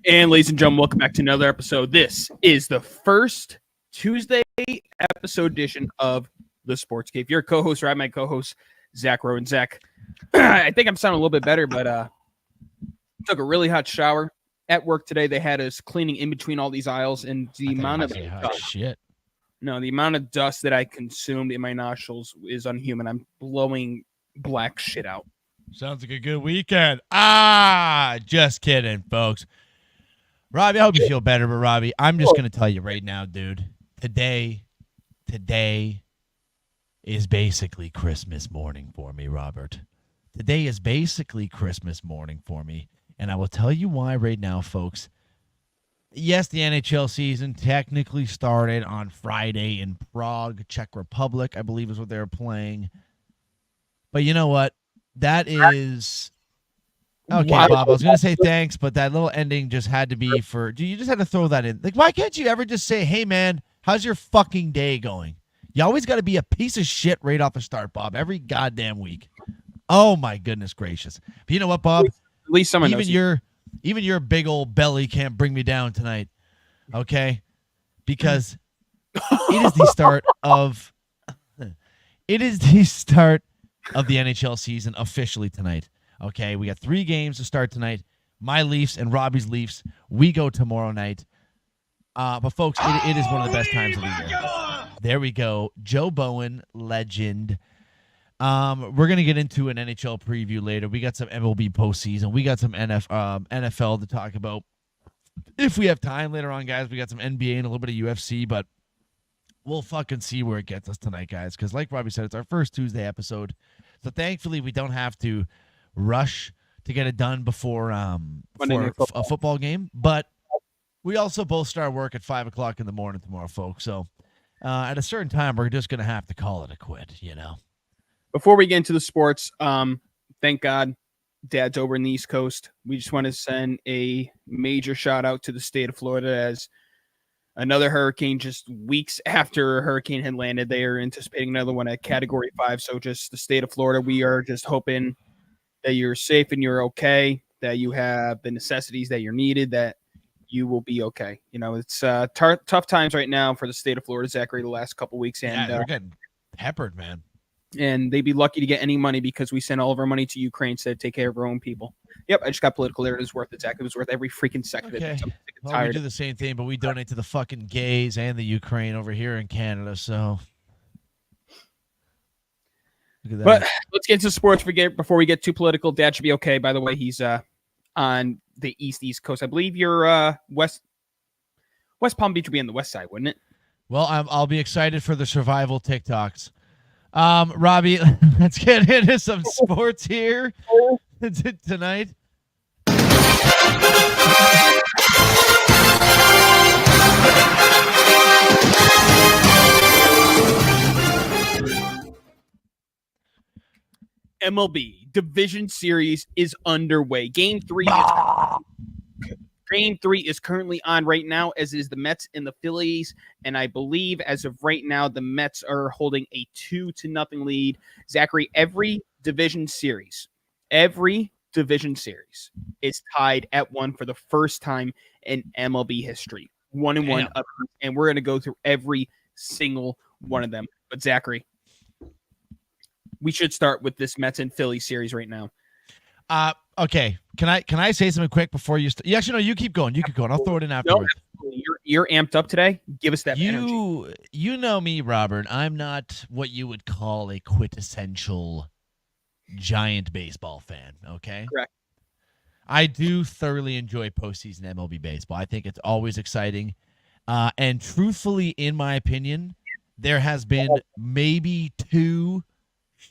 And ladies and gentlemen, welcome back to another episode. This is the first Tuesday episode edition of the Sports Cave. Your co-host, or my co-host, Zach Rowe. And Zach, I think I'm sounding a little bit better, but took a really hot shower at work today. They had us cleaning in between all these aisles, and the amount of the amount of dust that I consumed in my nostrils is unhuman. I'm blowing black shit out. Sounds like a good weekend. Just kidding, folks. Robbie, I hope you feel better, but Robbie, I'm just going to tell you right now, dude, today is basically Christmas morning for me, Robert. Today is basically Christmas morning for me, and I will tell you why right now, folks. Yes, the NHL season technically started on Friday in Prague, Czech Republic, I believe is what they were playing. But you know what? That is... Okay, wow. Bob, I was going to say thanks, but that little ending just had to be for... You just had to throw that in. Like, why can't you ever just say, hey, man, how's your fucking day going? You always got to be a piece of shit right off the start, Bob, every goddamn week. Oh, my goodness gracious. But you know what, Bob? At least someone knows even your big old belly can't bring me down tonight, okay? Because it is the start of... It is the start of the NHL season officially tonight. Okay, we got 3 games to start tonight. My Leafs and Robbie's Leafs. We go tomorrow night. But, folks, it is one of the best times of the year. There we go. Joe Bowen, legend. We're going to get into an NHL preview later. We got some MLB postseason. We got some NFL to talk about. If we have time later on, guys, we got some NBA and a little bit of UFC. But we'll fucking see where it gets us tonight, guys. Because like Robbie said, it's our first Tuesday episode. So, thankfully, we don't have to rush to get it done before a football game, but we also both start work at 5 o'clock in the morning tomorrow, folks. So at a certain time, we're just going to have to call it a quit, you know. Before we get into the sports, thank God Dad's over in the East Coast. We just want to send a major shout out to the state of Florida as another hurricane just weeks after a hurricane had landed. They are anticipating another one at Category 5. So just the state of Florida, we are just hoping that you're safe and you're okay, that you have the necessities that you're needed, that you will be okay. You know, it's tough times right now for the state of Florida, Zachary, the last couple of weeks. And yeah, they're getting peppered, man. And they'd be lucky to get any money because we send all of our money to Ukraine to take care of our own people. Yep, I just got political there. It was worth it, Zach. It was worth every freaking second of it. Well, we do the same thing, but we donate to the fucking gays and the Ukraine over here in Canada, so... But let's get into sports before we get too political. Dad should be okay. By the way, he's on the East Coast. I believe you're West Palm Beach would be on the west side, wouldn't it? Well, I'll be excited for the survival TikToks. Robbie, let's get into some sports here tonight. MLB Division Series is underway. Game 3 is currently on right now, as is the Mets and the Phillies. And I believe as of right now, the Mets are holding a 2-0 lead. Zachary, every division series is tied at 1 for the first time in MLB history. 1-1 up, and we're going to go through every single one of them. But Zachary, we should start with this Mets and Philly series right now. Okay. Can I say something quick before you start? Actually, no, you keep going. I'll throw it in afterwards. No, you're amped up today. Give us that energy. You know me, Robert. I'm not what you would call a quintessential giant baseball fan, okay? Correct. I do thoroughly enjoy postseason MLB baseball. I think it's always exciting. And truthfully, in my opinion, there has been maybe 2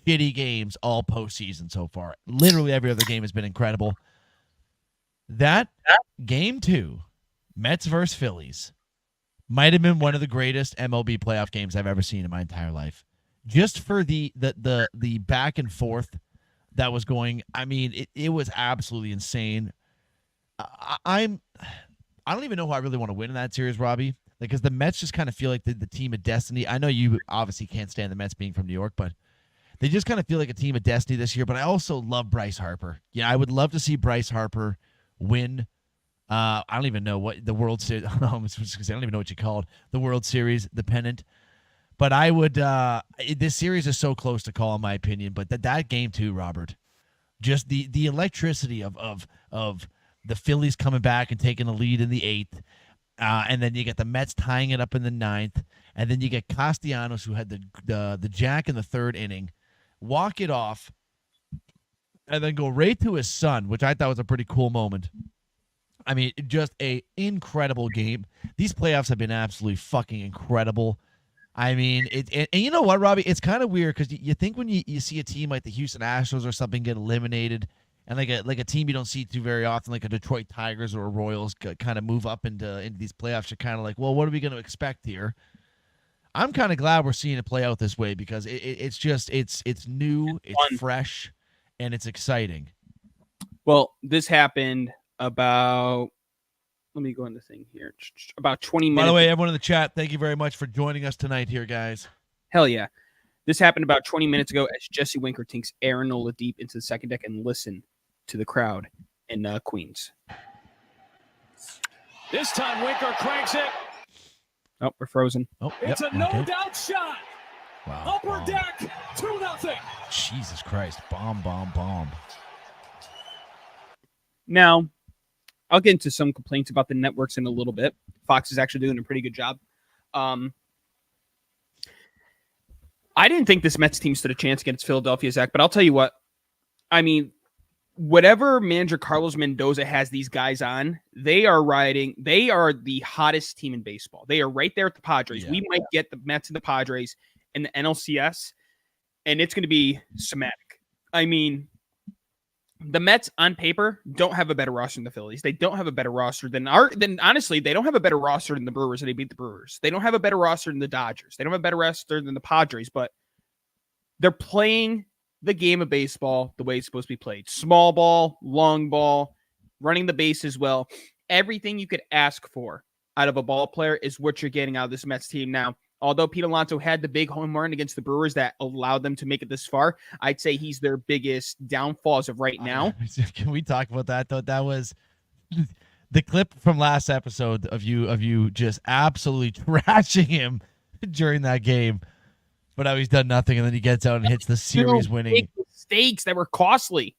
shitty games all postseason so far. Literally every other game has been incredible. That game 2, Mets versus Phillies, might have been one of the greatest MLB playoff games I've ever seen in my entire life. Just for the back and forth that was going. I mean, it was absolutely insane. I don't even know who I really want to win in that series, Robbie. Because the Mets just kind of feel like the team of destiny. I know you obviously can't stand the Mets being from New York, but they just kind of feel like a team of destiny this year. But I also love Bryce Harper. Yeah, I would love to see Bryce Harper win I don't even know what the World Series. I don't even know what you called the World Series, the pennant. But I would. This series is so close to call, in my opinion. But that game too, Robert. Just the electricity of the Phillies coming back and taking the lead in the 8th, and then you get the Mets tying it up in the 9th, and then you get Castellanos, who had the jack in the 3rd inning, walk it off, and then go right to his son, which I thought was a pretty cool moment. I mean, just a incredible game. These playoffs have been absolutely fucking incredible. I mean, and you know what, Robbie? It's kind of weird because you think when you see a team like the Houston Astros or something get eliminated, and like a team you don't see too very often, like a Detroit Tigers or a Royals, kind of move up into these playoffs, you're kind of like, well, what are we going to expect here? I'm kind of glad we're seeing it play out this way because it's new, it's fresh, and it's exciting. Well, this happened about. Let me go in the thing here. About 20 minutes. By the way, everyone in the chat, thank you very much for joining us tonight here, guys. Hell yeah. This happened about 20 minutes ago as Jesse Winker takes Aaron Nola deep into the second deck and listen to the crowd in Queens. This time Winker cranks it. Oh, we're frozen. Oh, it's a no-doubt shot. Wow. Upper deck, 2-0. Jesus Christ. Bomb. Now, I'll get into some complaints about the networks in a little bit. Fox is actually doing a pretty good job. I didn't think this Mets team stood a chance against Philadelphia, Zach, but I'll tell you what. I mean, whatever manager Carlos Mendoza has these guys on, they are the hottest team in baseball. They are right there at the Padres. Yeah. We might get the Mets and the Padres in the NLCS, and it's going to be somatic. I mean, the Mets on paper don't have a better roster than the Phillies. They don't have a better roster than honestly, they don't have a better roster than the Brewers, and they beat the Brewers. They don't have a better roster than the Dodgers. They don't have a better roster than the Padres, but they're playing the game of baseball the way it's supposed to be played. Small ball, long ball, running the bases well. Everything you could ask for out of a ball player is what you're getting out of this Mets team now. Although Pete Alonso had the big home run against the Brewers that allowed them to make it this far, I'd say he's their biggest downfall as of right now. Can we talk about that, though? That was the clip from last episode of you just absolutely trashing him during that game. But now he's done nothing, and then he gets out and hits the series-winning. Big mistakes that were costly.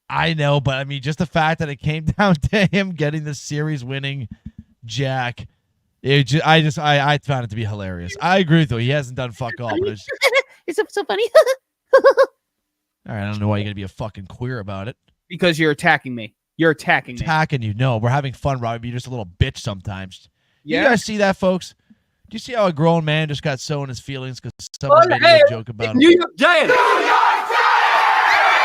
I know, but I mean, just the fact that it came down to him getting the series-winning jack. I found it to be hilarious. I agree with you. He hasn't done fuck all, but it's so funny. All right, I don't know why you're gonna be a fucking queer about it. Because you're attacking me. You're attacking me. Attacking you. No, we're having fun, Robbie. You're just a little bitch sometimes. Yeah. You guys see that, folks? Do you see how a grown man just got so in his feelings because someone made a joke about him? New York Giants. All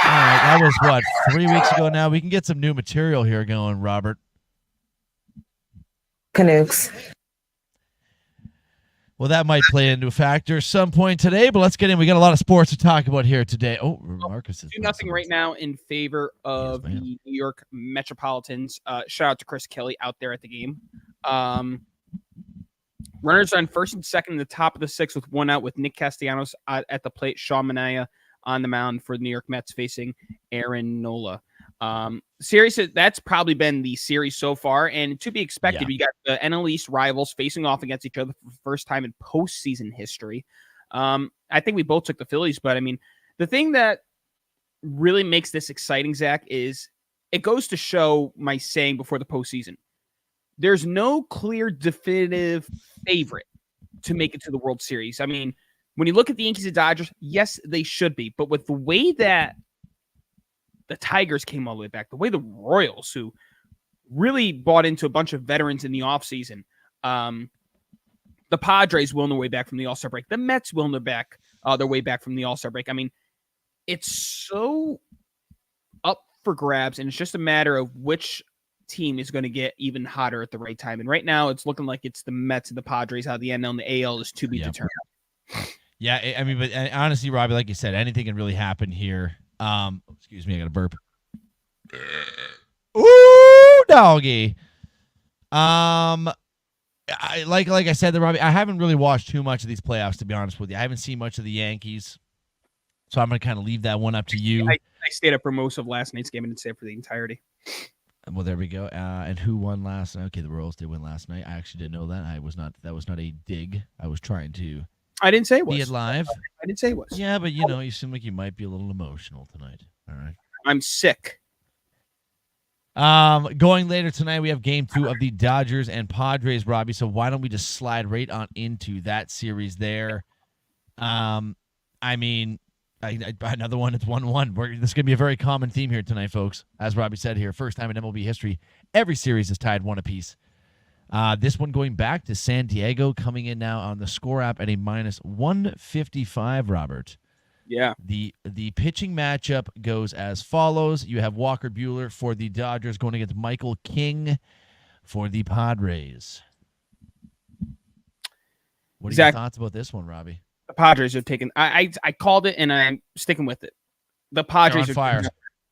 right, that was what, 3 weeks ago now? We can get some new material here going, Robert. Canucks. Well, that might play into a factor some point today, but let's get in. We got a lot of sports to talk about here today. Oh, Marcus is 2-0 right now in favor of the New York Metropolitans. Shout out to Chris Kelly out there at the game. Runners on first and second in the top of the sixth with one out with Nick Castellanos at the plate. Sean Manaea on the mound for the New York Mets facing Aaron Nola. Series, that's probably been the series so far, and to be expected. We got the NL East rivals facing off against each other for the first time in postseason history. I think we both took the Phillies, but I mean, the thing that really makes this exciting, Zach, is it goes to show my saying before the postseason. There's no clear, definitive favorite to make it to the World Series. I mean, when you look at the Yankees and Dodgers, yes, they should be. But with the way that the Tigers came all the way back, the way the Royals, who really bought into a bunch of veterans in the offseason, the Padres will on their way back from the All-Star break. The Mets will on their way back from the All-Star break. I mean, it's so up for grabs, and it's just a matter of which team is going to get even hotter at the right time. And right now, it's looking like it's the Mets and the Padres. How the NL and the AL is to be determined. Yeah, I mean, but honestly, Robbie, like you said, anything can really happen here. Excuse me, I got a burp. Ooh, doggy. Like I said, Robbie, I haven't really watched too much of these playoffs, to be honest with you. I haven't seen much of the Yankees, so I'm going to kind of leave that one up to you. I stayed up for most of last night's game and didn't stay up for the entirety. Well, there we go. And who won last night? Okay, the Royals did win last night. I actually didn't know that. That was not a dig. I was trying to I didn't say it be was. it live. I didn't say it was. Yeah, but you seem like you might be a little emotional tonight. All right. I'm sick. Going later tonight, we have game 2 of the Dodgers and Padres, Robbie. So why don't we just slide right on into that series there? I mean, another one. It's 1-1. This is going to be a very common theme here tonight, folks. As Robbie said here, first time in MLB history, every series is tied 1 apiece. This one going back to San Diego, coming in now on the score app at a -155, Robert. Yeah. The pitching matchup goes as follows. You have Walker Buehler for the Dodgers going against Michael King for the Padres. What are your thoughts about this one, Robbie? The Padres have taken. I called it, and I'm sticking with it. The Padres are on fire.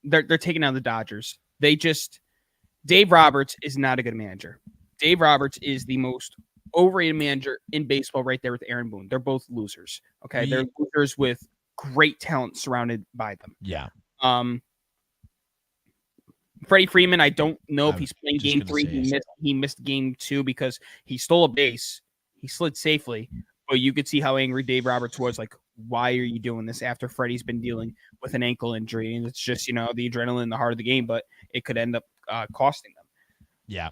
They're taking down the Dodgers. Dave Roberts is not a good manager. Dave Roberts is the most overrated manager in baseball, right there with Aaron Boone. They're both losers. Okay, they're losers with great talent surrounded by them. Yeah. Freddie Freeman, I don't know if he's playing game 3. He missed game 2 because he stole a base. He slid safely, but you could see how angry Dave Roberts was. Like, why are you doing this after Freddie's been dealing with an ankle injury? And it's just, the adrenaline in the heart of the game, but it could end up costing them. Yeah.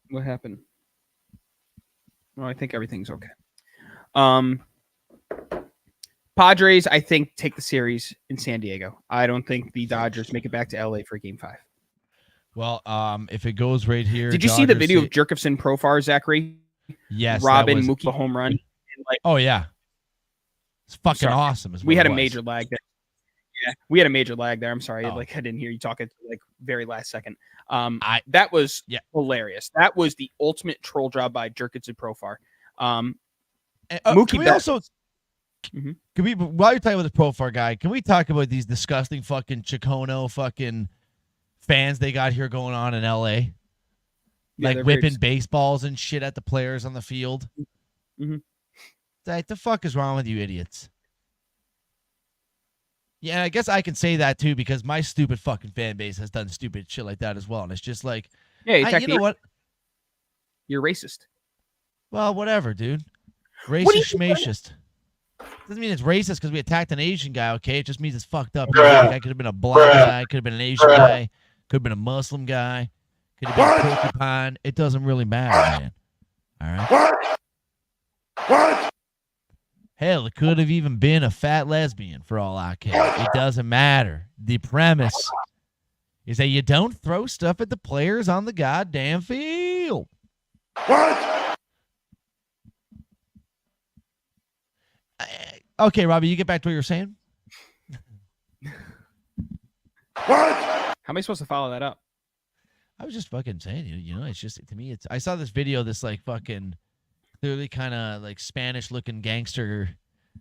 What happened? Well, I think everything's okay. Padres, I think, take the series in San Diego. I don't think the Dodgers make it back to LA for game 5. Well, if it goes right here. Did you see the video of Jerkifson Profar, Zachary? Yes. Robin Mookie home run. And oh, yeah. It's fucking awesome. We had a major lag there. Yeah, we had a major lag there. I'm sorry. I didn't hear you talking very last second. That was hilarious. That was the ultimate troll job by Jerkifson Profar. Mookie can we also... Can we, while you're talking about the Profar guy, can we talk about these disgusting fucking Chicono fucking fans they got here going on in LA? Like whipping baseballs and shit at the players on the field. Like, the fuck is wrong with you idiots? Yeah, I guess I can say that too because my stupid fucking fan base has done stupid shit like that as well. And it's just like, you know what? You're racist. Well, whatever, dude. Racist schmacist. Doesn't mean it's racist because we attacked an Asian guy, okay? It just means it's fucked up. That guy could have been a black guy, could have been an Asian guy, could have been a Muslim guy, could have been a porcupine. It doesn't really matter, man. All right? Hell, it could have even been a fat lesbian for all I care. It doesn't matter. The premise is that you don't throw stuff at the players on the goddamn field. Okay, Robbie, you get back to what you were saying. How am I supposed to follow that up? I was just fucking saying, it's just, to me, I saw this video, this like fucking clearly kind of like Spanish looking gangster,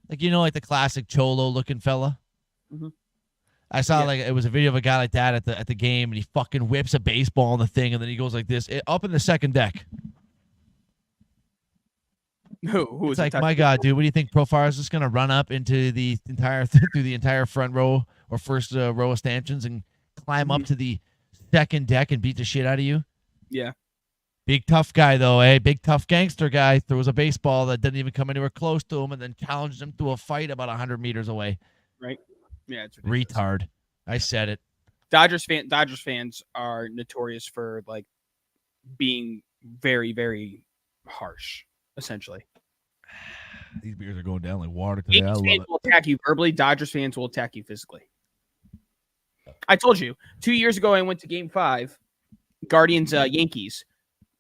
like, like the classic cholo looking fella. I saw it was a video of a guy like that at the game, and he fucking whips a baseball on the thing, and then he goes like this up in the second deck. Who it's like, my God, dude, what do you think? Profar is just gonna run up into the entire front row or first row of stanchions and climb up to the second deck and beat the shit out of you? Yeah. Big tough guy though, eh? Big tough gangster guy throws a baseball that didn't even come anywhere close to him and then challenges him to a fight about 100 meters away. Right. Yeah, it's ridiculous. Retard. I said it. Dodgers fans are notorious for like being very, very harsh, essentially. These beers are going down like water today. I love fans it. will attack you verbally. Dodgers fans will attack you physically. I told you 2 years ago I went to Game 5, Guardians Yankees.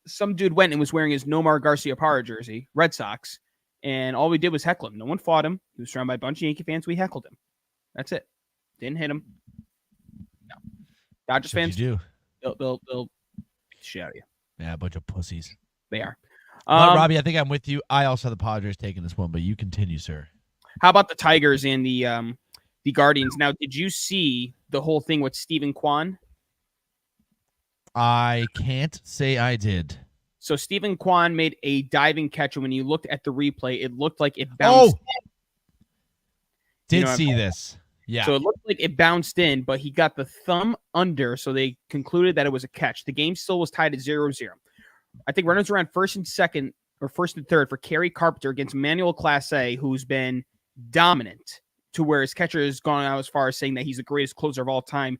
Some dude went and was wearing his Nomar Garciaparra jersey, Red Sox, and all we did was heckle him. No one fought him. He was surrounded by a bunch of Yankee fans. We heckled him. That's it. Didn't hit him. No. Dodgers fans, they'll beat the shit out of you. Yeah, a bunch of pussies. They are. Robbie, I think I'm with you. I also have the Padres taking this one, but you continue, sir. How about the Tigers and the Guardians? Now, did you see the whole thing with Stephen Kwan? I can't say I did. So Stephen Kwan made a diving catch, and when you looked at the replay, it looked like it bounced. Did see this. Yeah. So it looked like it bounced in, but he got the thumb under, so they concluded that it was a catch. The game still was tied at 0-0. I think runners around first and second, or first and third for Kerry Carpenter against Manuel Clase, who's been dominant to where his catcher has gone out as far as saying that he's the greatest closer of all time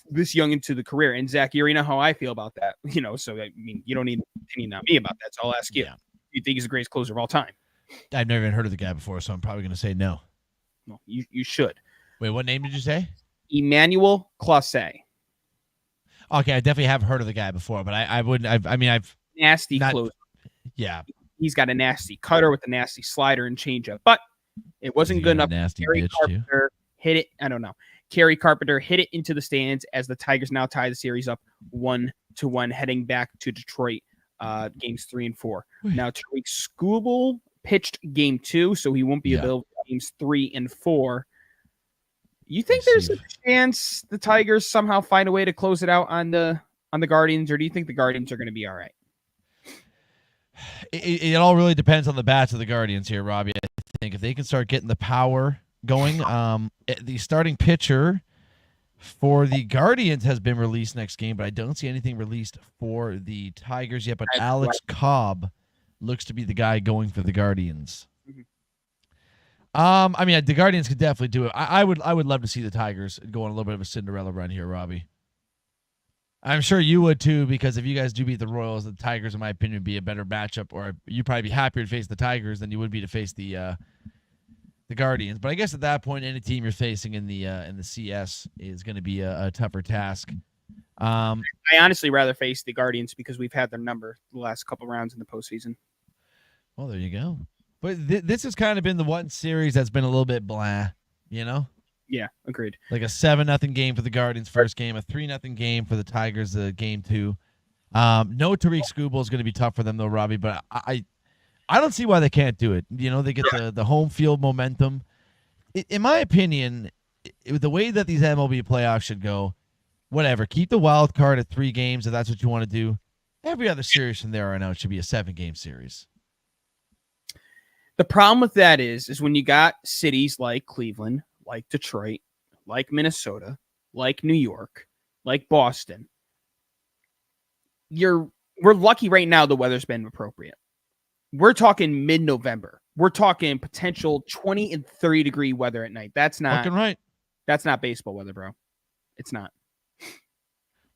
this young into the career. And Zach, you already know how I feel about that. So I mean, you don't need an opinion on me about that. So I'll ask you. Yeah. You think he's the greatest closer of all time? I've never even heard of the guy before, so I'm probably going to say no. Well, you should. Wait, what name did you say? Emmanuel Clase. Okay, I definitely have heard of the guy before, but I wouldn't. I've Nasty not, closer. Yeah. He's got a nasty cutter with a nasty slider and changeup, but it wasn't good enough. Nasty Kerry bitch Carpenter hit it. I don't know. Kerry Carpenter hit it into the stands as the Tigers now tie the series up 1-1, heading back to Detroit. Games 3 and 4. Now Tariq Skubal pitched game 2, so he won't be available for games 3 and 4. You think there's a chance the Tigers somehow find a way to close it out on the Guardians, or do you think the Guardians are going to be all right? It all really depends on the bats of the Guardians here, Robbie. I think if they can start getting the power going, the starting pitcher for the Guardians has been released next game, but I don't see anything released for the Tigers yet. But Alex Cobb looks to be the guy going for the Guardians. I mean, the Guardians could definitely do it. I would love to see the Tigers go on a little bit of a Cinderella run here, Robbie. I'm sure you would too, because if you guys do beat the Royals, the Tigers, in my opinion, would be a better matchup, or you'd probably be happier to face the Tigers than you would be to face the Guardians. But I guess at that point, any team you're facing in the CS is going to be a tougher task. I honestly rather face the Guardians because we've had their number the last couple rounds in the postseason. Well, there you go. But this has kind of been the one series that's been a little bit blah, you know? Yeah, agreed. Like a 7-0 game for the Guardians first game, a 3-0 game for the Tigers game 2. No Tariq Skubal is going to be tough for them though, Robbie, but I don't see why they can't do it. You know, they get the home field momentum. In my opinion, the way that these MLB playoffs should go, whatever, keep the wild card at 3 games if that's what you want to do. Every other series from there on out should be a 7-game series. The problem with that is when you got cities like Cleveland, like Detroit, like Minnesota, like New York, like Boston, we're lucky right now the weather's been appropriate. We're talking mid-November. We're talking potential 20 and 30 degree weather at night. That's not fucking right. That's not baseball weather, bro. It's not.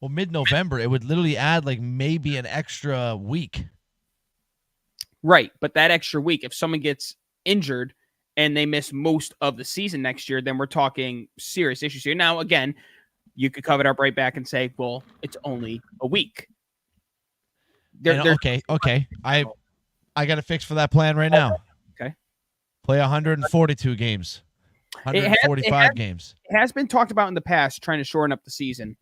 Well, mid-November, it would literally add like maybe an extra week. Right, but that extra week, if someone gets injured and they miss most of the season next year, then we're talking serious issues here. Now, again, you could cover it up right back and say, well, it's only a week. Okay. I got a fix for that plan right now. Okay. Play 142 games. 145 games. It has been talked about in the past, trying to shorten up the season.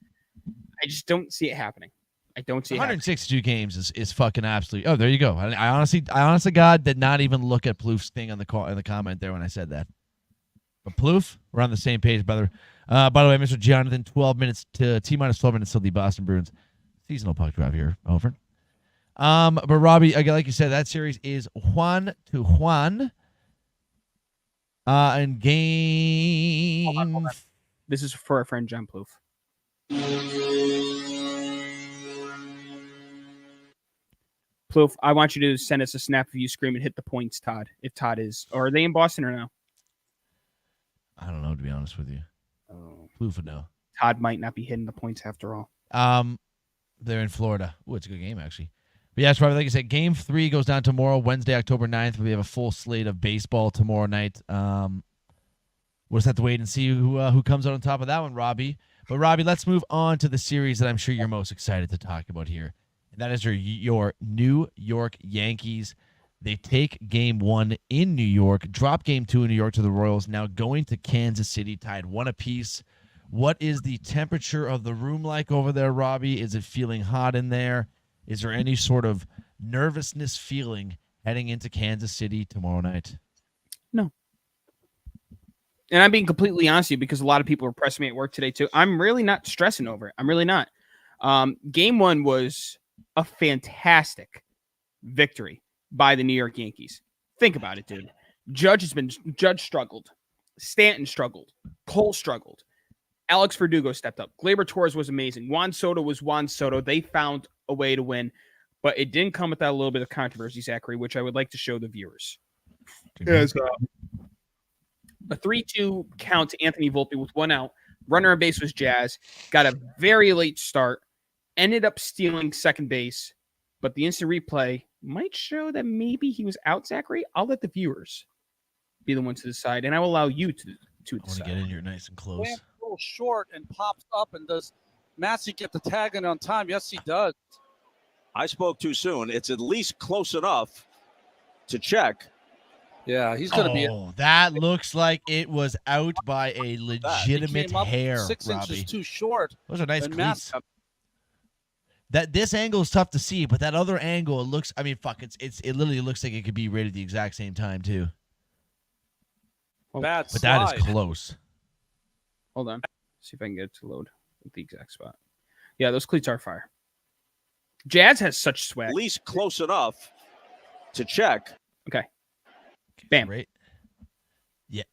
I just don't see it happening. I don't see 162 games is fucking absolutely. Oh, there you go. I honestly, God, did not even look at Plouf's thing in the comment there when I said that. But Plouf, we're on the same page, brother. By the way, Mr. Jonathan, 12 minutes to T-minus 12 minutes till the Boston Bruins seasonal puck drive here. Over. But Robbie, again, like you said, that series is 1-1. And game. Hold on. This is for our friend John Plouf. Plouf, I want you to send us a snap of you scream and hit the points, Todd. If Todd is, or are they in Boston or no? I don't know, to be honest with you. Oh. Plouf would know. Todd might not be hitting the points after all. They're in Florida. Ooh, it's a good game, actually. But yeah, it's probably like I said, game 3 goes down tomorrow, Wednesday, October 9th. We have a full slate of baseball tomorrow night. We'll just have to wait and see who comes out on top of that one, Robbie. But Robbie, let's move on to the series that I'm sure you're most excited to talk about here. And that is your New York Yankees. They take game 1 in New York, drop game 2 in New York to the Royals, now going to Kansas City, tied 1 apiece. What is the temperature of the room like over there, Robbie? Is it feeling hot in there? Is there any sort of nervousness feeling heading into Kansas City tomorrow night? No. And I'm being completely honest with you because a lot of people are pressing me at work today too. I'm really not stressing over it. I'm really not. Game 1 was a fantastic victory by the New York Yankees. Think about it, dude. Judge struggled. Stanton struggled. Cole struggled. Alex Verdugo stepped up. Gleyber Torres was amazing. Juan Soto was Juan Soto. They found a way to win, but it didn't come without a little bit of controversy, Zachary, which I would like to show the viewers. As a 3-2 count to Anthony Volpe with 1 out. Runner on base was Jazz. Got a very late start. Ended up stealing second base, but the instant replay might show that maybe he was out, Zachary. I'll let the viewers be the ones to decide, and I will allow you to I want to get in here nice and close. A little short and pops up, and does Massey get the tag in on time? Yes, he does. I spoke too soon. It's at least close enough to check. Yeah, he's going to be. Oh, that looks like it was out by a legitimate hair, 6 Robbie. inches too short. Those are nice And cleats. That this angle is tough to see, but that other angle, it looks. I mean, fuck, it literally looks like it could be right at the exact same time too. Bad But slide. that is close. Hold on. See if I can get it to load at the exact spot. Yeah, those cleats are fire. Jazz has such swag. At least close enough to check. Okay. Bam. Right. Yeah.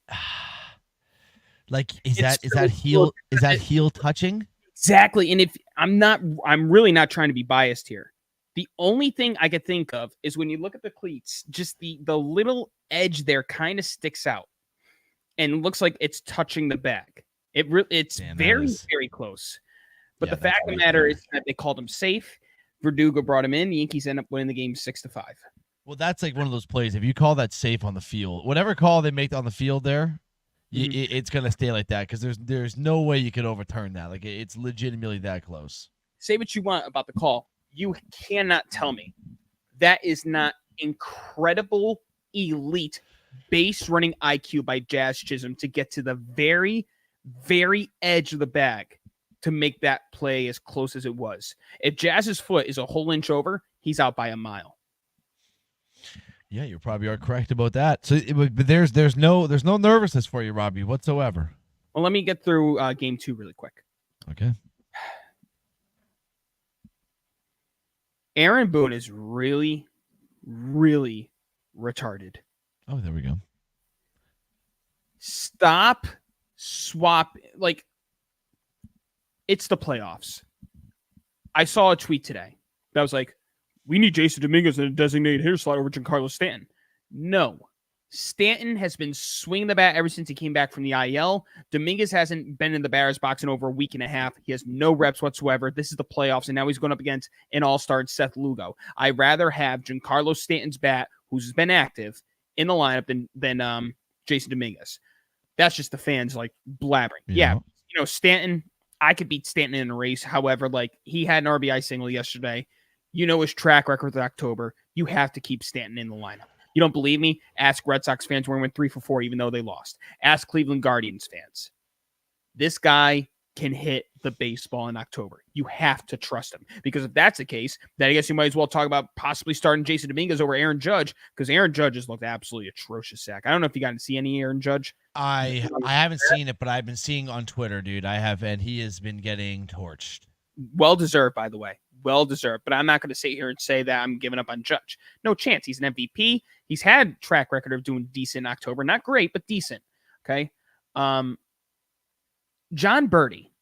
Like, is that heel touching? Exactly. And if I'm really not trying to be biased here. The only thing I could think of is when you look at the cleats, just the little edge there kind of sticks out and looks like it's touching the bag. It's very close. But the fact of the matter is that they called him safe. Verdugo brought him in. The Yankees end up winning the game 6-5. Well, that's like one of those plays. If you call that safe on the field, whatever call they make on the field there, it's going to stay like that because there's no way you can overturn that. Like, it's legitimately that close. Say what you want about the call. You cannot tell me that is not incredible, elite base running IQ by Jazz Chisholm to get to the very, very edge of the bag to make that play as close as it was. If Jazz's foot is a whole inch over, he's out by a mile. Yeah, you probably are correct about that. So, but there's no nervousness for you, Robbie, whatsoever. Well, let me get through game 2 really quick. Okay. Aaron Boone is really, really retarded. Oh, there we go. Stop, swap. Like, it's the playoffs. I saw a tweet today that was like, we need Jason Dominguez in a designated hitter slot over Giancarlo Stanton. No. Stanton has been swinging the bat ever since he came back from the IL. Dominguez hasn't been in the batter's box in over a week and a half. He has no reps whatsoever. This is the playoffs, and now he's going up against an all-star Seth Lugo. I'd rather have Giancarlo Stanton's bat, who's been active, in the lineup than Jason Dominguez. That's just the fans, like, blabbering. Yeah, Stanton, I could beat Stanton in a race. However, like, he had an RBI single yesterday. You know his track record with October. You have to keep Stanton in the lineup. You don't believe me? Ask Red Sox fans where he went 3 for 4, even though they lost. Ask Cleveland Guardians fans. This guy can hit the baseball in October. You have to trust him. Because if that's the case, then I guess you might as well talk about possibly starting Jason Dominguez over Aaron Judge, because Aaron Judge has looked absolutely atrocious, Zach. I don't know if you got to see any Aaron Judge. I haven't seen it, but I've been seeing on Twitter, dude. I have, and he has been getting torched. Well-deserved, by the way. Well-deserved. But I'm not going to sit here and say that I'm giving up on Judge. No chance. He's an MVP. He's had track record of doing decent in October. Not great, but decent. Okay. John Birdie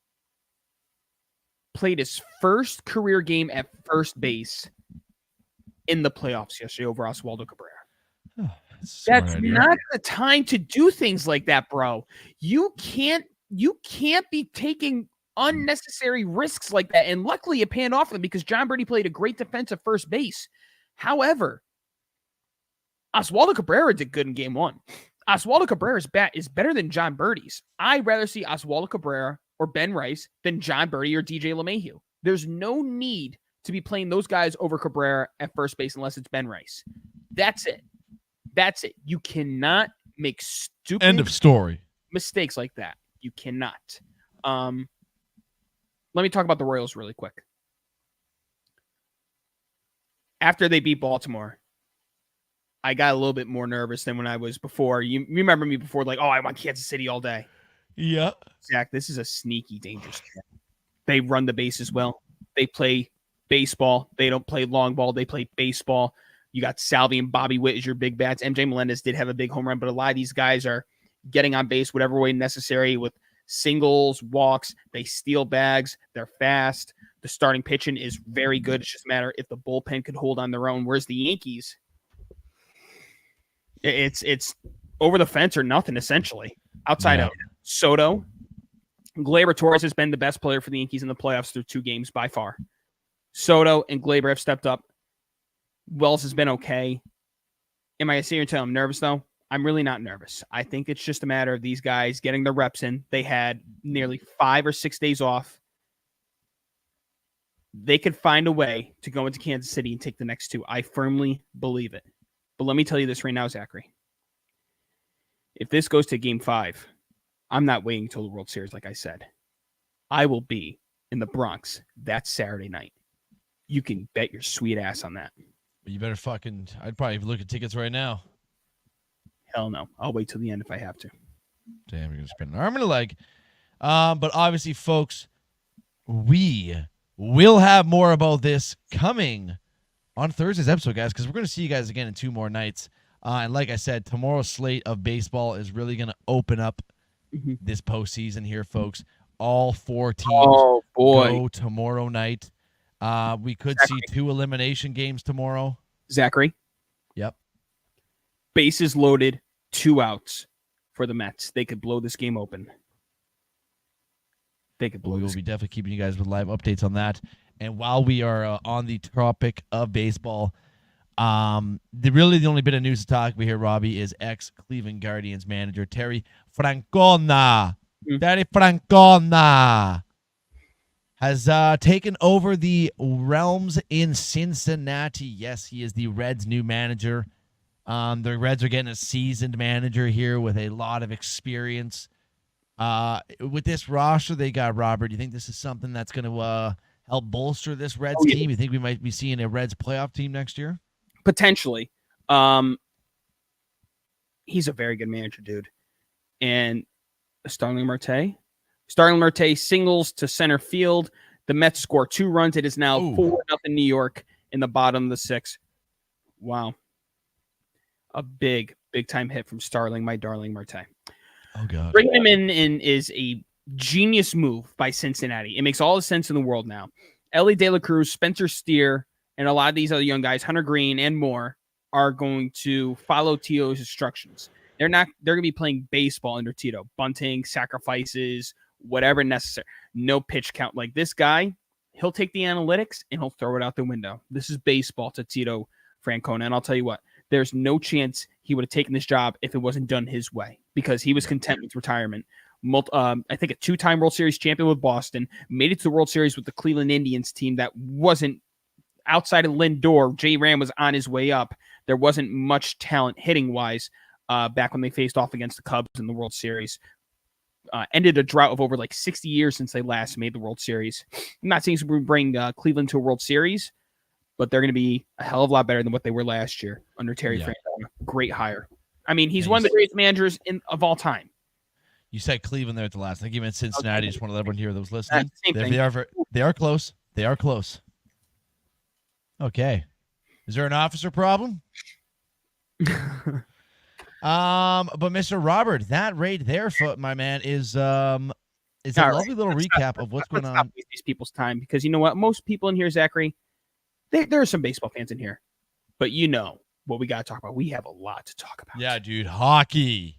played his first career game at first base in the playoffs yesterday over Oswaldo Cabrera. Oh, that's not the time to do things like that, bro. You can't be taking unnecessary risks like that. And luckily it panned off for them because John Birdie played a great defensive first base. However, Oswaldo Cabrera did good in game 1. Oswaldo Cabrera's bat is better than John Birdie's. I'd rather see Oswaldo Cabrera or Ben Rice than John Birdie or DJ LeMahieu. There's no need to be playing those guys over Cabrera at first base unless it's Ben Rice. That's it. That's it. You cannot make stupid end of story mistakes like that. You cannot. Let me talk about the Royals really quick. After they beat Baltimore, I got a little bit more nervous than when I was before. You remember me before, like, oh, I want Kansas City all day. Yeah. Zach, this is a sneaky, dangerous game. They run the bases well. They play baseball. They don't play long ball. They play baseball. You got Salvi and Bobby Witt as your big bats. MJ Melendez did have a big home run, but a lot of these guys are getting on base whatever way necessary with singles, walks. They steal bags. They're fast. The starting pitching is very good. It's just a matter if the bullpen could hold on their own. Whereas the Yankees, it's over the fence or nothing, essentially. Outside of Soto, Gleyber Torres has been the best player for the Yankees in the playoffs through 2 games by far. Soto and Gleyber have stepped up. Wells has been okay. Am I sitting here telling I'm nervous, though? I'm really not nervous. I think it's just a matter of these guys getting their reps in. They had nearly 5 or 6 days off. They could find a way to go into Kansas City and take the next 2. I firmly believe it. But let me tell you this right now, Zachary. If this goes to Game 5, I'm not waiting until the World Series, like I said. I will be in the Bronx that Saturday night. You can bet your sweet ass on that. You better I'd probably look at tickets right now. Hell no. I'll wait till the end if I have to. Damn, you're going to spend an arm and a leg. But obviously, folks, we will have more about this coming on Thursday's episode, guys, because we're going to see you guys again in 2 more nights. And like I said, tomorrow's slate of baseball is really going to open up this postseason here, folks. All 4 teams go tomorrow night. We could see 2 elimination games tomorrow. Zachary? Yep. Bases loaded, 2 outs for the Mets. They could blow this game open. We will be definitely keeping you guys with live updates on that. And while we are on the topic of baseball, the only bit of news to talk about here, Robbie, is ex-Cleveland Guardians manager Terry Francona. Terry Francona has taken over the realms in Cincinnati. Yes, he is the Reds' new manager. The Reds are getting a seasoned manager here with a lot of experience. With this roster they got, Robert, do you think this is something that's going to help bolster this Reds team? You think we might be seeing a Reds playoff team next year? Potentially. He's a very good manager, dude. And Starling Marte singles to center field. The Mets score 2 runs. It is now 4-0 New York in the bottom of the 6th. Wow. A big time hit from Starling, my darling Marte. Oh, God. Bringing him in is a genius move by Cincinnati. It makes all the sense in the world now. Ellie De La Cruz, Spencer Steer, and a lot of these other young guys, Hunter Green and more, are going to follow Tito's instructions. They're going to be playing baseball under Tito. Bunting, sacrifices, whatever necessary. No pitch count. Like this guy, he'll take the analytics and he'll throw it out the window. This is baseball to Tito Francona. And I'll tell you what, there's no chance he would have taken this job if it wasn't done his way because he was content with retirement. I think a 2-time World Series champion with Boston, made it to the World Series with the Cleveland Indians team that wasn't outside of Lindor. J. Ram was on his way up. There wasn't much talent hitting-wise back when they faced off against the Cubs in the World Series. Ended a drought of over 60 years since they last made the World Series. I'm not saying we bring Cleveland to a World Series, but they're going to be a hell of a lot better than what they were last year under Terry Francona. Great hire. I mean, he's one of the greatest managers of all time. You said Cleveland there at the last. I think you meant Cincinnati. Just want to let everyone hear those listening. They are close. They are close. Okay. Is there an officer problem? But Mr. Robert, that right there, my man, is a lovely little recap of what's going on. Let's not waste these people's time because you know what? Most people in here, Zachary, there are some baseball fans in here, but you know what we got to talk about. We have a lot to talk about. Yeah, dude, hockey.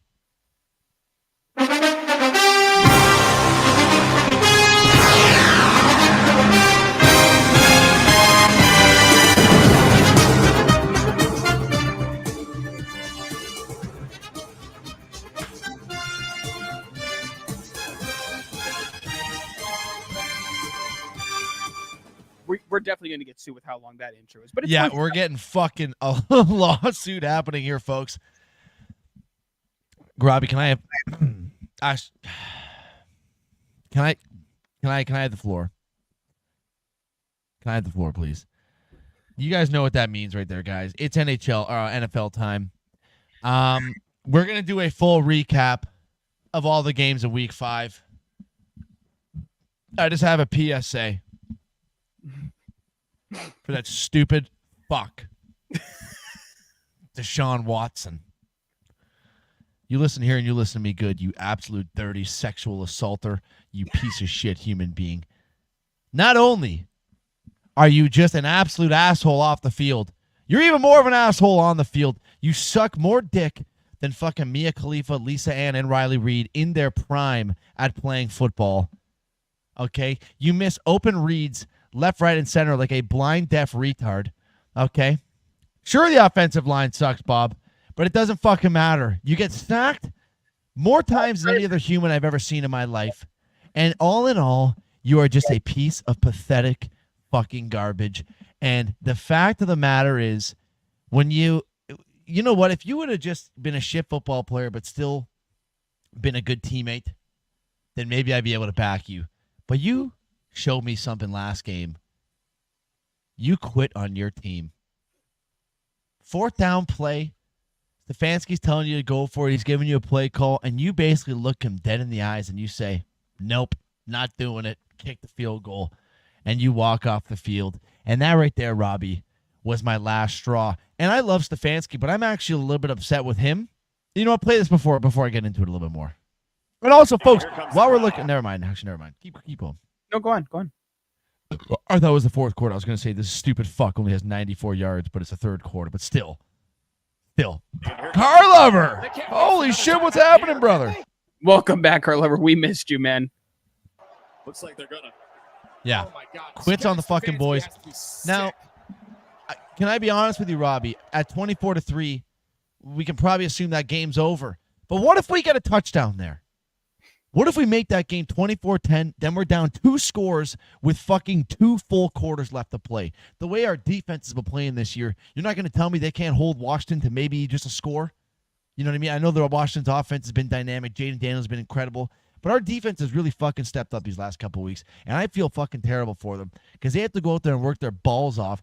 We're definitely going to get sued with how long that intro is. But it's we're getting fucking a lawsuit happening here, folks. Robbie, can I have can I have the floor? Can I have the floor, please? You guys know what that means right there, guys. It's NHL or NFL time. We're gonna do a full recap of all the games of Week 5. I just have a PSA for that stupid fuck, Deshaun Watson. You listen here and you listen to me good, you absolute dirty sexual assaulter, you piece of shit human being. Not only are you just an absolute asshole off the field, you're even more of an asshole on the field. You suck more dick than fucking Mia Khalifa, Lisa Ann, and Riley Reid in their prime at playing football. Okay? You miss open reads left, right, and center like a blind, deaf retard. Okay? Sure, the offensive line sucks, Bob, but it doesn't fucking matter. You get sacked more times than any other human I've ever seen in my life. And all in all, you are just a piece of pathetic fucking garbage. And the fact of the matter is, when you know what, if you would have just been a shit football player but still been a good teammate, then maybe I'd be able to back you. But you showed me something last game. You quit on your team. 4th down play, Stefanski's telling you to go for it. He's giving you a play call, and you basically look him dead in the eyes and you say, nope, not doing it. Kick the field goal. And you walk off the field. And that right there, Robbie, was my last straw. And I love Stefanski, but I'm actually a little bit upset with him. You know, I'll play this before I get into it a little bit more. And also, folks, while we're looking, never mind. Keep going. No, go on. I thought it was the 4th quarter. I was going to say this stupid fuck only has 94 yards, but it's the 3rd quarter. But still. Carlover! Holy shit, what's happening, brother? Welcome back, Carlover. We missed you, man. Looks like they're gonna. Yeah. Oh my God. Quits on the fucking boys. Has to be sick. Now, can I be honest with you, Robbie? At 24-3, we can probably assume that game's over. But what if we get a touchdown there? What if we make that game 24-10, then we're down 2 scores with fucking 2 full quarters left to play? The way our defense has been playing this year, you're not going to tell me they can't hold Washington to maybe just a score? You know what I mean? I know that Washington's offense has been dynamic. Jaden Daniels has been incredible. But our defense has really fucking stepped up these last couple of weeks, and I feel fucking terrible for them because they have to go out there and work their balls off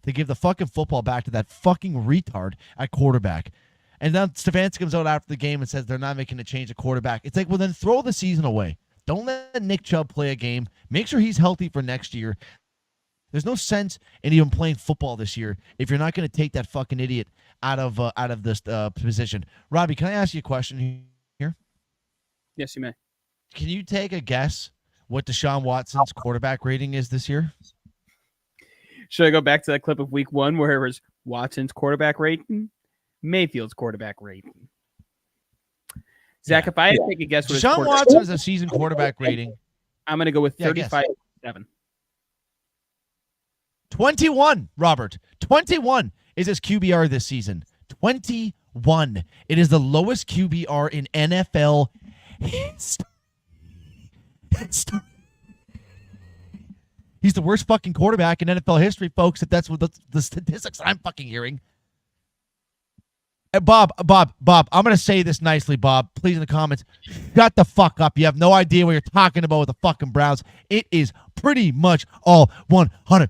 to give the fucking football back to that fucking retard at quarterback. And then Stefanski comes out after the game and says they're not making a change at quarterback. It's like, well, then throw the season away. Don't let Nick Chubb play a game. Make sure he's healthy for next year. There's no sense in even playing football this year if you're not going to take that fucking idiot out of this position. Robbie, can I ask you a question here? Yes, you may. Can you take a guess what Deshaun Watson's quarterback rating is this year? Should I go back to that clip of week 1 where it was Watson's quarterback rating, Mayfield's quarterback rating? Zach, if I had to take a guess what Deshaun Watson is a season quarterback rating, I'm going to go with 35-7. 21, Robert. 21 is his QBR this season. 21. It is the lowest QBR in NFL history. He's the worst fucking quarterback in NFL history, folks. If that's what the statistics I'm fucking hearing. Bob, I'm going to say this nicely, Bob. Please, in the comments, shut the fuck up. You have no idea what you're talking about with the fucking Browns. It is pretty much all 100%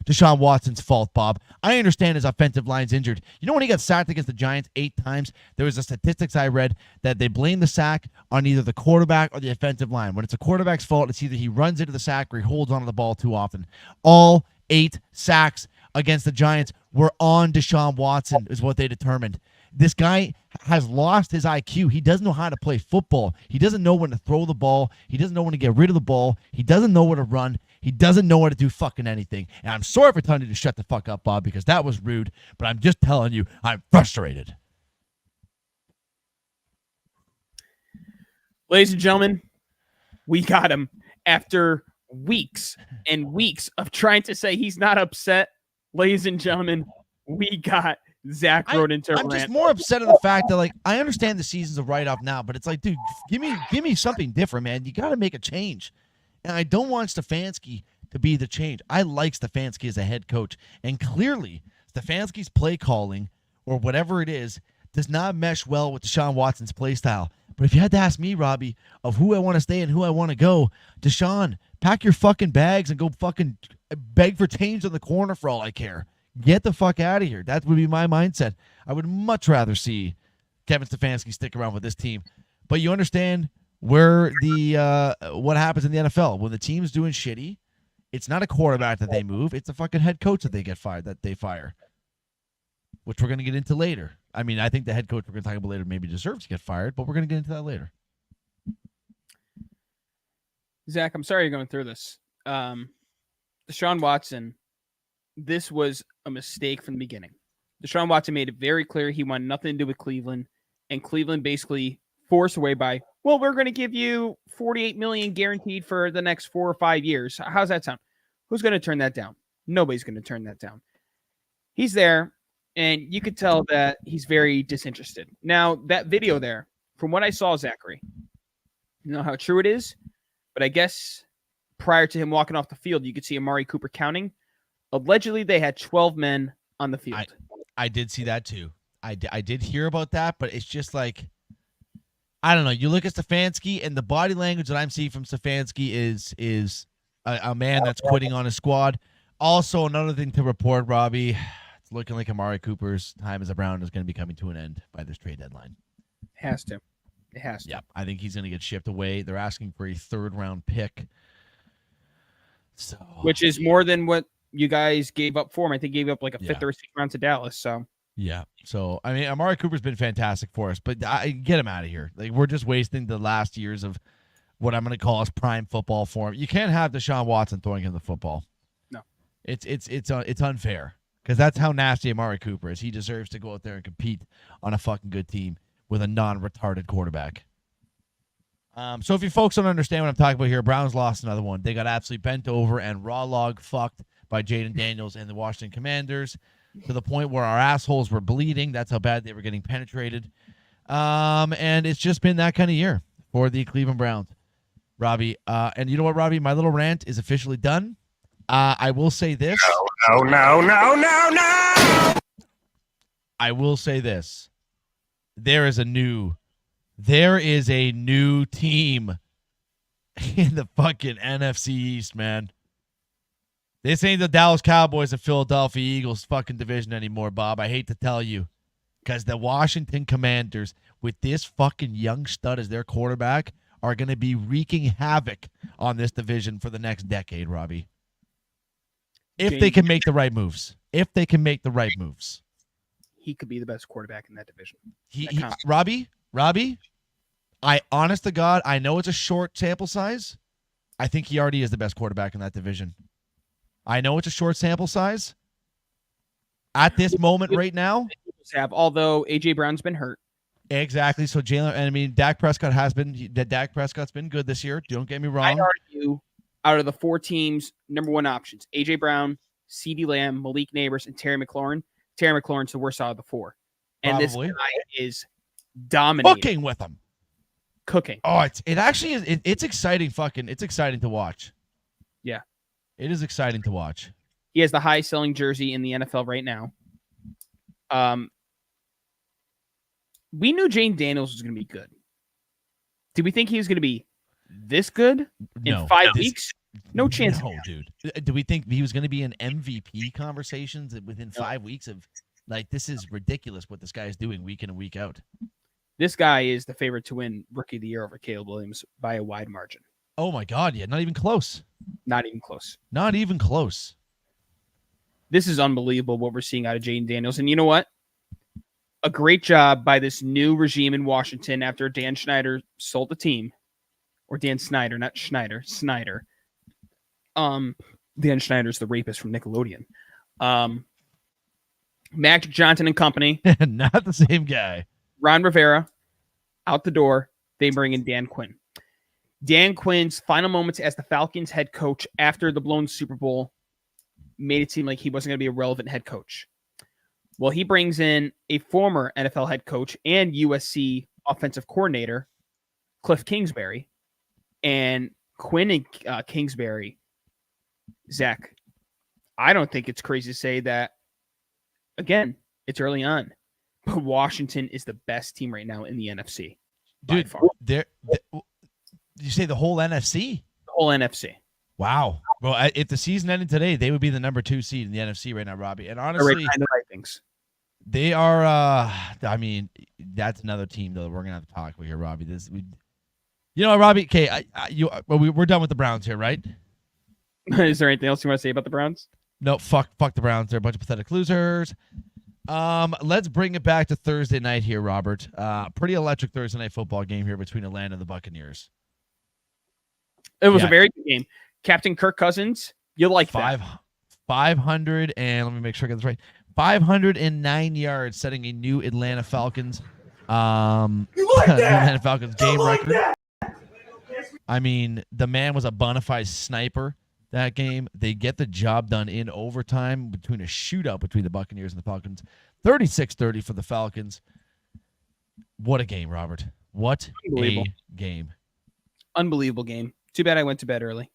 Deshaun Watson's fault, Bob. I understand his offensive line's injured. You know when he got sacked against the Giants 8 times? There was a statistics I read that they blame the sack on either the quarterback or the offensive line. When it's a quarterback's fault, it's either he runs into the sack or he holds onto the ball too often. All 8 sacks against the Giants were on Deshaun Watson is what they determined. This guy has lost his IQ. He doesn't know how to play football. He doesn't know when to throw the ball. He doesn't know when to get rid of the ball. He doesn't know where to run. He doesn't know how to do fucking anything. And I'm sorry for telling you to shut the fuck up, Bob, because that was rude. But I'm just telling you, I'm frustrated. Ladies and gentlemen, we got him after weeks and weeks of trying to say he's not upset. Ladies and gentlemen, we got Zach wrote into I'm just more upset at the fact that, like, I understand the season's a write-off now, but it's like, dude, give me something different, man. You got to make a change. And I don't want Stefanski to be the change. I like Stefanski as a head coach. And clearly, Stefanski's play calling, or whatever it is, does not mesh well with Deshaun Watson's play style. But if you had to ask me, Robbie, of who I want to stay and who I want to go, Deshaun, pack your fucking bags and go fucking beg for change in the corner for all I care. Get the fuck out of here. That would be my mindset. I would much rather see Kevin Stefanski stick around with this team. But you understand where the what happens in the NFL. When the team's doing shitty, it's not a quarterback that they move. It's a fucking head coach that they get fired, that they fire, which we're going to get into later. I mean, I think the head coach we're going to talk about later maybe deserves to get fired, but we're going to get into that later. Zach, I'm sorry you're going through this. Deshaun Watson, this was a mistake from the beginning. Deshaun Watson made it very clear he wanted nothing to do with Cleveland, and Cleveland basically forced away by, well, we're going to give you $48 million guaranteed for the next 4 or 5 years. How's that sound? Who's going to turn that down? Nobody's going to turn that down. He's there, and you could tell that he's very disinterested. Now, that video there, from what I saw, Zachary, you know how true it is, but I guess prior to him walking off the field, you could see Amari Cooper counting. Allegedly, they had 12 men on the field. I did see that too. I did hear about that, but it's just like, I don't know. You look at Stefanski, and the body language that I'm seeing from Stefanski is a man that's quitting on his squad. Also, another thing to report, Robbie, it's looking like Amari Cooper's time as a Brown is going to be coming to an end by this trade deadline. It has to. Yeah, I think he's going to get shipped away. They're asking for a 3rd-round pick. So, which is more than what you guys gave up for him. I think gave up like a 5th or 6th round to Dallas. So yeah. So I mean, Amari Cooper's been fantastic for us, but get him out of here. Like, we're just wasting the last years of what I'm going to call his prime football form. You can't have Deshaun Watson throwing him the football. No, it's unfair because that's how nasty Amari Cooper is. He deserves to go out there and compete on a fucking good team with a non-retarded quarterback. So if you folks don't understand what I'm talking about here, Browns lost another one. They got absolutely bent over and raw log fucked by Jaden Daniels and the Washington Commanders to the point where our assholes were bleeding. That's how bad they were getting penetrated. And it's just been that kind of year for the Cleveland Browns, Robbie. And you know what, Robbie? My little rant is officially done. I will say this. No. I will say this. There is a new team in the fucking NFC East, man. This ain't the Dallas Cowboys and Philadelphia Eagles fucking division anymore, Bob. I hate to tell you. Because the Washington Commanders, with this fucking young stud as their quarterback, are going to be wreaking havoc on this division for the next decade, Robbie. If they can make the right moves. He could be the best quarterback in that division. Robbie, honest to God, I know it's a short sample size. I think he already is the best quarterback in that division. I know it's a short sample size. At this moment right now. Although A.J. Brown's been hurt. Exactly. So Dak Prescott's been good this year. Don't get me wrong. I'd argue out of the 4 teams, number 1 options, A.J. Brown, CeeDee Lamb, Malik Neighbors, and Terry McLaurin. Terry McLaurin's the worst out of the 4. And Probably. This guy is dominating. Cooking with them. Oh, it's exciting it's exciting to watch. Yeah. It is exciting to watch. He has the highest selling jersey in the NFL right now. We knew Jane Daniels was going to be good. Did we think he was going to be this good in 5 weeks? No chance. No, dude. Do we think he was going to be in MVP conversations within 5 weeks of, like, this is ridiculous what this guy is doing week in and week out. This guy is the favorite to win Rookie of the Year over Caleb Williams by a wide margin. Oh, my God. Yeah, not even close. Not even close. This is unbelievable what we're seeing out of Jaden Daniels. And you know what? A great job by this new regime in Washington after Dan Snyder sold the team. Or Dan Snyder, not Schneider. Snyder. Dan Schneider's the rapist from Nickelodeon. Magic Johnson and company. Not the same guy. Ron Rivera, out the door. They bring in Dan Quinn. Dan Quinn's final moments as the Falcons head coach after the blown Super Bowl made it seem like he wasn't going to be a relevant head coach. Well, he brings in a former NFL head coach and USC offensive coordinator, Cliff Kingsbury. And Quinn and Kingsbury, Zach, I don't think it's crazy to say that, again, it's early on, but Washington is the best team right now in the NFC. Dude, you say the whole NFC? The whole NFC. Wow. Well, if the season ended today, they would be the number 2 seed in the NFC right now, Robbie. And honestly, they are, that's another team, though, we're going to have to talk about here, Robbie. Robbie, okay, we're done with the Browns here, right? Is there anything else you want to say about the Browns? No, fuck the Browns. They're a bunch of pathetic losers. Let's bring it back to Thursday night here, Robert. Pretty electric Thursday night football game here between Atlanta and the Buccaneers. It was Yeah. a very good game. Captain Kirk Cousins, you like that. 500 and let me make sure I get this right. 509 yards, setting a new Atlanta Falcons Atlanta Falcons game record. I mean, the man was a bona fide sniper that game. They get the job done in overtime between a shootout between the Buccaneers and the Falcons. 36-30 for the Falcons. What a game, Robert. What a game. Unbelievable game. Too bad I went to bed early.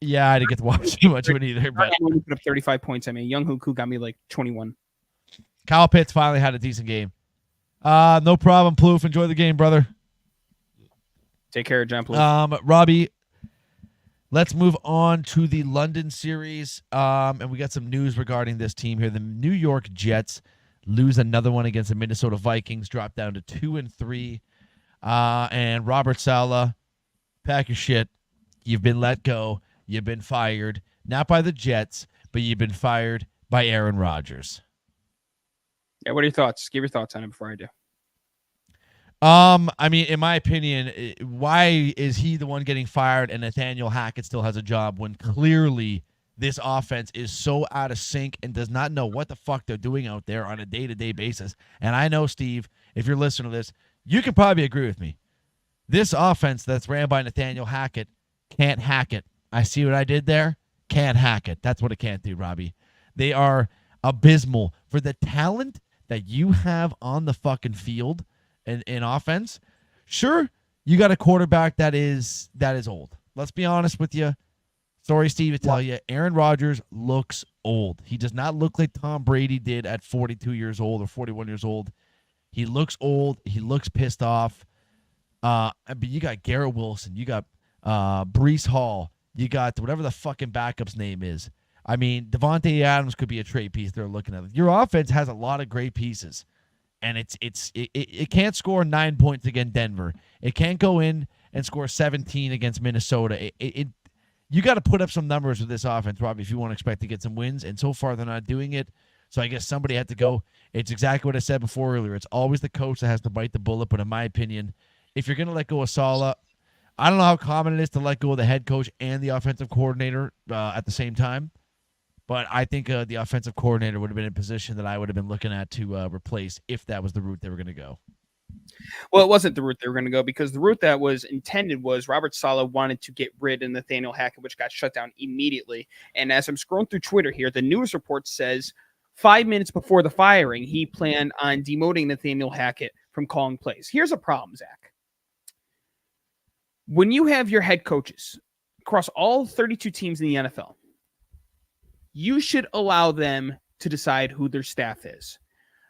Yeah, I didn't get to watch too much of it either. But I only put up 35 points. I mean, Young Hoku got me like 21. Kyle Pitts finally had a decent game. No problem, Plouffe. Enjoy the game, brother. Take care, John Plouffe. Robbie, let's move on to the London series. And we got some news regarding this team here. The New York Jets lose another one against the Minnesota Vikings, drop down to 2-3. And Robert Salah, pack your shit. You've been let go. You've been fired. Not by the Jets, but you've been fired by Aaron Rodgers. Yeah, what are your thoughts? Give your thoughts on it before I do. I mean, in my opinion, why is he the one getting fired and Nathaniel Hackett still has a job when clearly this offense is so out of sync and does not know what the fuck they're doing out there on a day-to-day basis? And I know, Steve, if you're listening to this, you can probably agree with me. This offense that's ran by Nathaniel Hackett can't hack it. I see what I did there. Can't hack it. That's what it can't do, Robbie. They are abysmal for the talent that you have on the fucking field in offense. Sure, you got a quarterback that is old. Let's be honest with you. Sorry, Steve, to tell you, Aaron Rodgers looks old. He does not look like Tom Brady did at 42 years old or 41 years old. He looks old. He looks pissed off. But you got Garrett Wilson. You got Breece Hall. You got whatever the fucking backup's name is. I mean, Devontae Adams could be a trade piece they're looking at. Your offense has a lot of great pieces, and it can't score 9 points against Denver. It can't go in and score 17 against Minnesota. You got to put up some numbers with this offense, Robbie, if you want to expect to get some wins, and so far they're not doing it. So I guess somebody had to go. It's exactly what I said before earlier. It's always the coach that has to bite the bullet, but in my opinion, if you're going to let go of Salah, I don't know how common it is to let go of the head coach and the offensive coordinator at the same time, but I think the offensive coordinator would have been in a position that I would have been looking at to replace if that was the route they were going to go. Well, it wasn't the route they were going to go, because the route that was intended was Robert Salah wanted to get rid of Nathaniel Hackett, which got shut down immediately. And as I'm scrolling through Twitter here, the news report says 5 minutes before the firing, he planned on demoting Nathaniel Hackett from calling plays. Here's a problem, Zach. When you have your head coaches across all 32 teams in the NFL, you should allow them to decide who their staff is.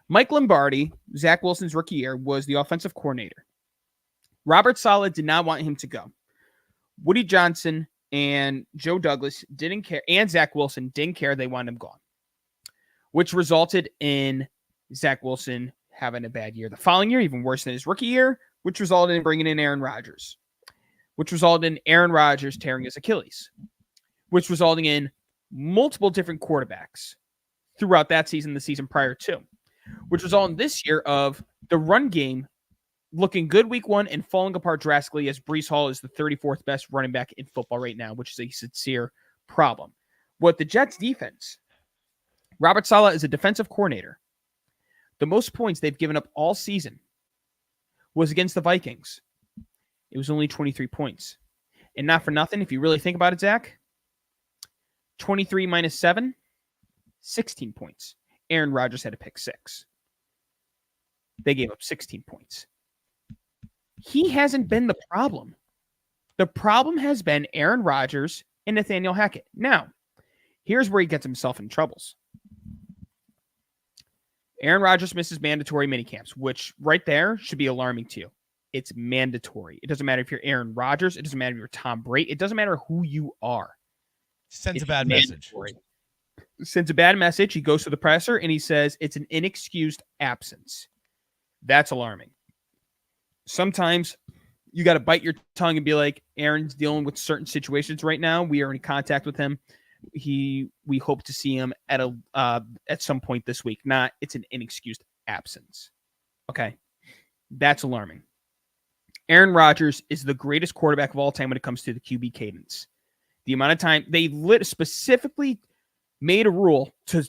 Mike Lombardi, Zach Wilson's rookie year, was the offensive coordinator. Robert Salah did not want him to go. Woody Johnson and Joe Douglas didn't care, and Zach Wilson didn't care. They wanted him gone, which resulted in Zach Wilson having a bad year. The following year, even worse than his rookie year, which resulted in bringing in Aaron Rodgers, which resulted in Aaron Rodgers tearing his Achilles, which resulting in multiple different quarterbacks throughout that season, the season prior to, which was all in this year of the run game looking good week one and falling apart drastically as Breece Hall is the 34th best running back in football right now, which is a sincere problem. What the Jets defense, Robert Salah is a defensive coordinator. The most points they've given up all season was against the Vikings. It was only 23 points. And not for nothing, if you really think about it, Zach, 23 minus 7, 16 points. Aaron Rodgers had to pick 6. They gave up 16 points. He hasn't been the problem. The problem has been Aaron Rodgers and Nathaniel Hackett. Now, here's where he gets himself in troubles. Aaron Rodgers misses mandatory minicamps, which right there should be alarming to you. It's mandatory. It doesn't matter if you're Aaron Rodgers. It doesn't matter if you're Tom Brady. It doesn't matter who you are. Sends a bad message. Sends a bad message. He goes to the presser and he says it's an inexcused absence. That's alarming. Sometimes you got to bite your tongue and be like, Aaron's dealing with certain situations right now. We are in contact with him. we hope to see him at some point this week. Not it's an inexcused absence. Okay, that's alarming. Aaron Rodgers is the greatest quarterback of all time when it comes to the QB cadence. The amount of time they specifically made a rule to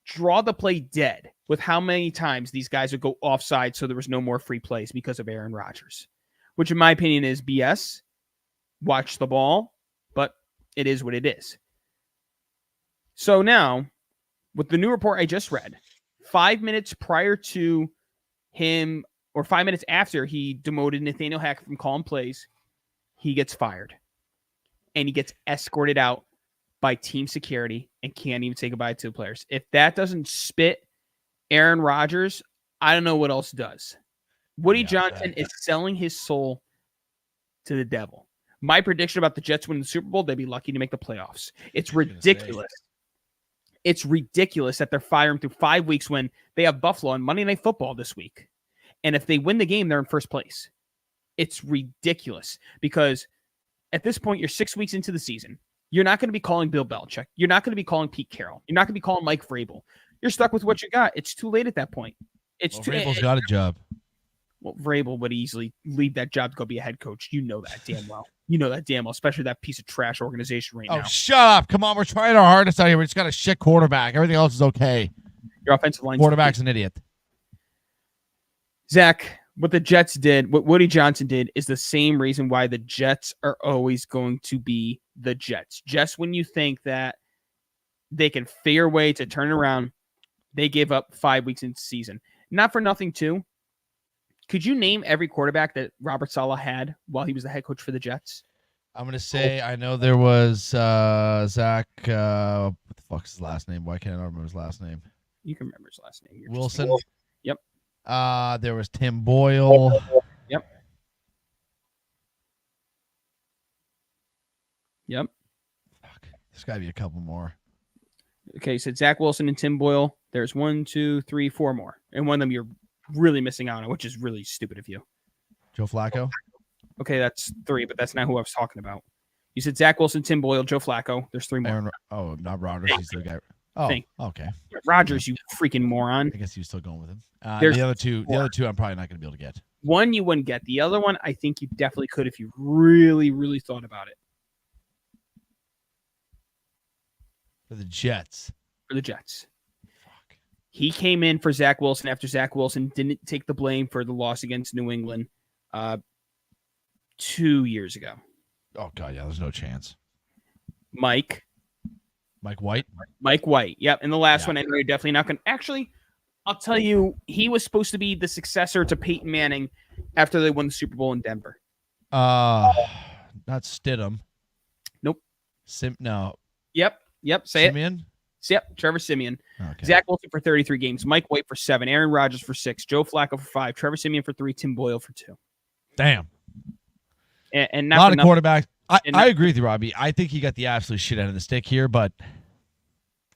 draw the play dead with how many times these guys would go offside so there was no more free plays because of Aaron Rodgers, which in my opinion is BS. Watch the ball, but it is what it is. So now, with the new report I just read, 5 minutes prior to him, or 5 minutes after he demoted Nathaniel Hackett from calling plays, he gets fired. And he gets escorted out by team security and can't even say goodbye to the players. If that doesn't spit Aaron Rodgers, I don't know what else does. Woody Johnson is selling his soul to the devil. My prediction about the Jets winning the Super Bowl, they'd be lucky to make the playoffs. It's ridiculous. It's ridiculous that they're firing through 5 weeks when they have Buffalo on Monday Night Football this week. And if they win the game, they're in first place. It's ridiculous because at this point, you're 6 weeks into the season. You're not going to be calling Bill Belichick. You're not going to be calling Pete Carroll. You're not going to be calling Mike Vrabel. You're stuck with what you got. It's too late at that point. Vrabel's got a job. Well, Vrabel would easily leave that job to go be a head coach. You know that damn well. You know that damn well, especially that piece of trash organization right now. Oh, shut up. Come on. We're trying our hardest out here. We just got a shit quarterback. Everything else is okay. Your offensive line. Quarterback's an idiot. Zach, what the Jets did, what Woody Johnson did, is the same reason why the Jets are always going to be the Jets. Just when you think that they can figure a way to turn it around, they gave up 5 weeks into the season. Not for nothing, too. Could you name every quarterback that Robert Salah had while he was the head coach for the Jets? I'm going to say I know there was Zach, what the fuck's his last name? Why can't I remember his last name? You can remember his last name. Wilson. Yep. There was Tim Boyle. Yep. Fuck. There's got to be a couple more. Okay, so Zach Wilson and Tim Boyle. There's 1, 2, 3, 4 more. And one of them you're really missing out on, which is really stupid of you. Joe Flacco? Okay, that's 3, but that's not who I was talking about. You said Zach Wilson, Tim Boyle, Joe Flacco. There's 3 more. Not Rodgers. He's the guy. Oh, okay. Rodgers, you freaking moron. I guess he was still going with him. There's the other two, I'm probably not going to be able to get. One you wouldn't get. The other one, I think you definitely could if you really, really thought about it. For the Jets. Fuck. He came in for Zach Wilson after Zach Wilson didn't take the blame for the loss against New England 2 years ago. Oh, God, yeah, there's no chance. Mike White? Mike White. Yep. And the last one, I know you're definitely not going to. Actually, I'll tell you, he was supposed to be the successor to Peyton Manning after they won the Super Bowl in Denver. Not Stidham. Nope. No. Yep. Say Simeon? it. Yep. Trevor Simeon. Okay. Zach Wilson for 33 games. Mike White for 7. Aaron Rodgers for 6. Joe Flacco for 5. Trevor Simeon for 3. Tim Boyle for 2. Damn. And a lot of quarterbacks. I agree with you, Robbie. I think he got the absolute shit out of the stick here, but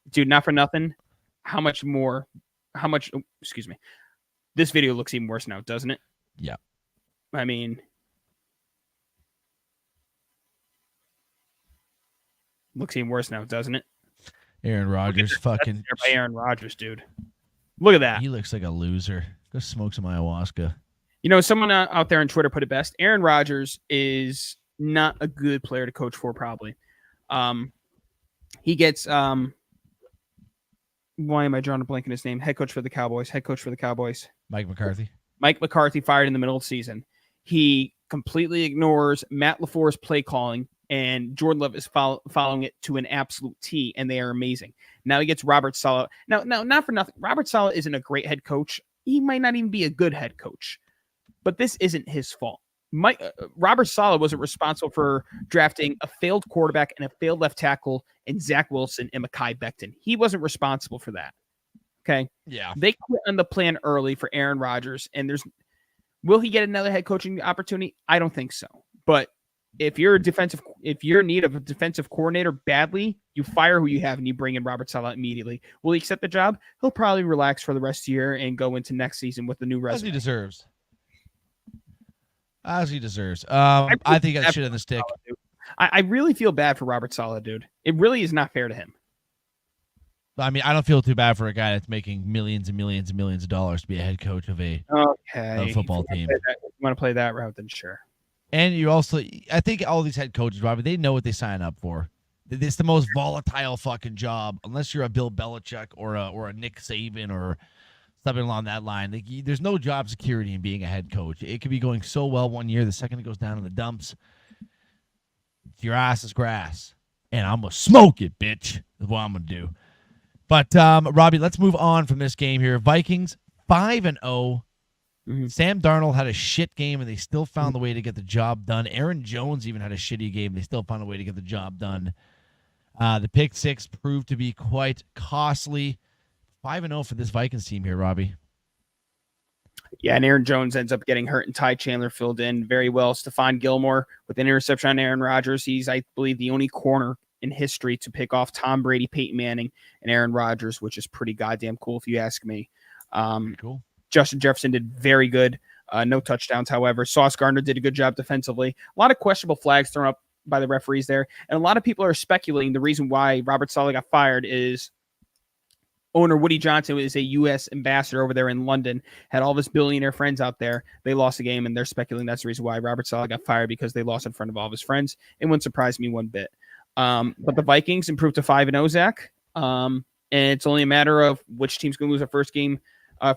dude, not for nothing. Excuse me. This video looks even worse now, doesn't it? Yeah. I mean, looks even worse now, doesn't it? Aaron Rodgers fucking by Aaron Rodgers, dude. Look at that. He looks like a loser. Go smoke some ayahuasca. You know, someone out there on Twitter put it best. Aaron Rodgers is not a good player to coach for, probably. He gets why am I drawing a blank in his name? Head coach for the Cowboys. Mike McCarthy. Mike McCarthy fired in the middle of the season. He completely ignores Matt LaFleur's play calling, and Jordan Love is following it to an absolute T, and they are amazing. Now he gets Robert Salah. Now, not for nothing. Robert Salah isn't a great head coach. He might not even be a good head coach, but this isn't his fault. Robert Salah wasn't responsible for drafting a failed quarterback and a failed left tackle in Zach Wilson and Mekhi Becton. He wasn't responsible for that. Okay. Yeah. They quit on the plan early for Aaron Rodgers, and will he get another head coaching opportunity? I don't think so. But if you're in need of a defensive coordinator badly, you fire who you have and you bring in Robert Salah immediately. Will he accept the job? He'll probably relax for the rest of the year and go into next season with the new resume. As he deserves. I think he got shit in the stick. I really feel bad for Robert Salah, dude. It really is not fair to him. I mean, I don't feel too bad for a guy that's making millions and millions and millions of dollars to be a head coach of a football team. You want to play that route, then sure. And you also, I think all these head coaches, Robbie, they know what they sign up for. It's the most volatile fucking job, unless you're a Bill Belichick or a Nick Saban or something along that line. Like, there's no job security in being a head coach. It could be going so well one year, the second it goes down in the dumps, your ass is grass. And I'm going to smoke it, bitch, is what I'm going to do. But, Robbie, let's move on from this game here. Vikings 5-0. Mm-hmm. Sam Darnold had a shit game, and they still found the way to get the job done. Aaron Jones even had a shitty game. They still found a way to get the job done. The pick six proved to be quite costly. 5-0 for this Vikings team here, Robbie. Yeah, and Aaron Jones ends up getting hurt, and Ty Chandler filled in very well. Stephon Gilmore with an interception on Aaron Rodgers. He's, I believe, the only corner in history to pick off Tom Brady, Peyton Manning, and Aaron Rodgers, which is pretty goddamn cool if you ask me. Cool. Justin Jefferson did very good. No touchdowns, however. Sauce Gardner did a good job defensively. A lot of questionable flags thrown up by the referees there. And a lot of people are speculating the reason why Robert Salah got fired is owner Woody Johnson is a U.S. ambassador over there in London, had all of his billionaire friends out there. They lost the game, and they're speculating that's the reason why Robert Salah got fired, because they lost in front of all of his friends. It wouldn't surprise me one bit. But the Vikings improved to 5-0, Zach. And it's only a matter of which team's going to lose their first game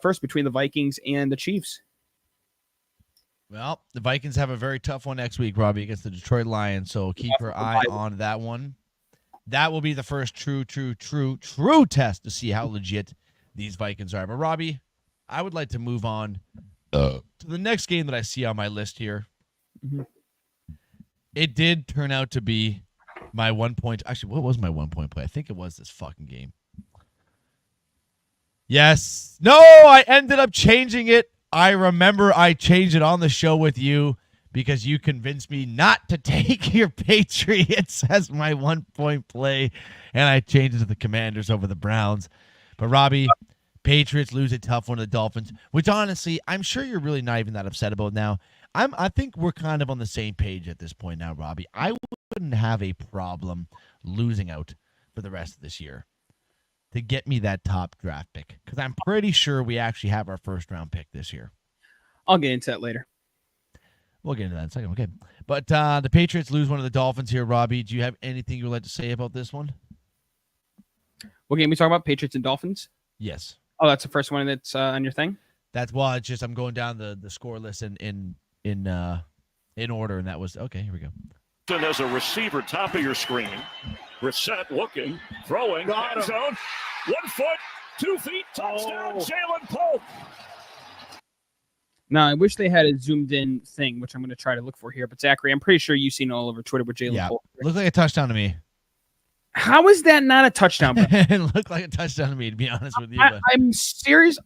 first between the Vikings and the Chiefs. Well, the Vikings have a very tough one next week, Robbie, against the Detroit Lions, so keep your eye on that one. That will be the first true test to see how legit these Vikings are. But, Robbie, I would like to move on to the next game that I see on my list here. Mm-hmm. It did turn out to be my 1 point. Actually, what was my 1 point play? I think it was this fucking game. Yes. No, I ended up changing it. I remember I changed it on the show with you because you convinced me not to take your Patriots as my 1 point play, and I changed it to the Commanders over the Browns. But, Robbie, Patriots lose a tough one to the Dolphins, which honestly, I'm sure you're really not even that upset about now. I think we're kind of on the same page at this point now, Robbie. I wouldn't have a problem losing out for the rest of this year to get me that top draft pick, because I'm pretty sure we actually have our first round pick this year. I'll get into that later. We'll get into that in a second. Okay. But the Patriots lose one of the Dolphins here, Robbie. Do you have anything you would like to say about this one? What game are we talking about? Patriots and Dolphins? Yes. Oh, that's the first one that's on your thing? That's why it's just I'm going down the score list in order, and that was okay. Here we go. And as a receiver, top of your screen, Brissett looking, throwing, end zone, 1 foot, 2 feet, touchdown, Jalen Polk. Now, I wish they had a zoomed-in thing, which I'm going to try to look for here. But, Zachary, I'm pretty sure you've seen all over Twitter with Jalen Polk. Looked like a touchdown to me. How is that not a touchdown, bro? It looked like a touchdown to me, to be honest with you. I'm serious.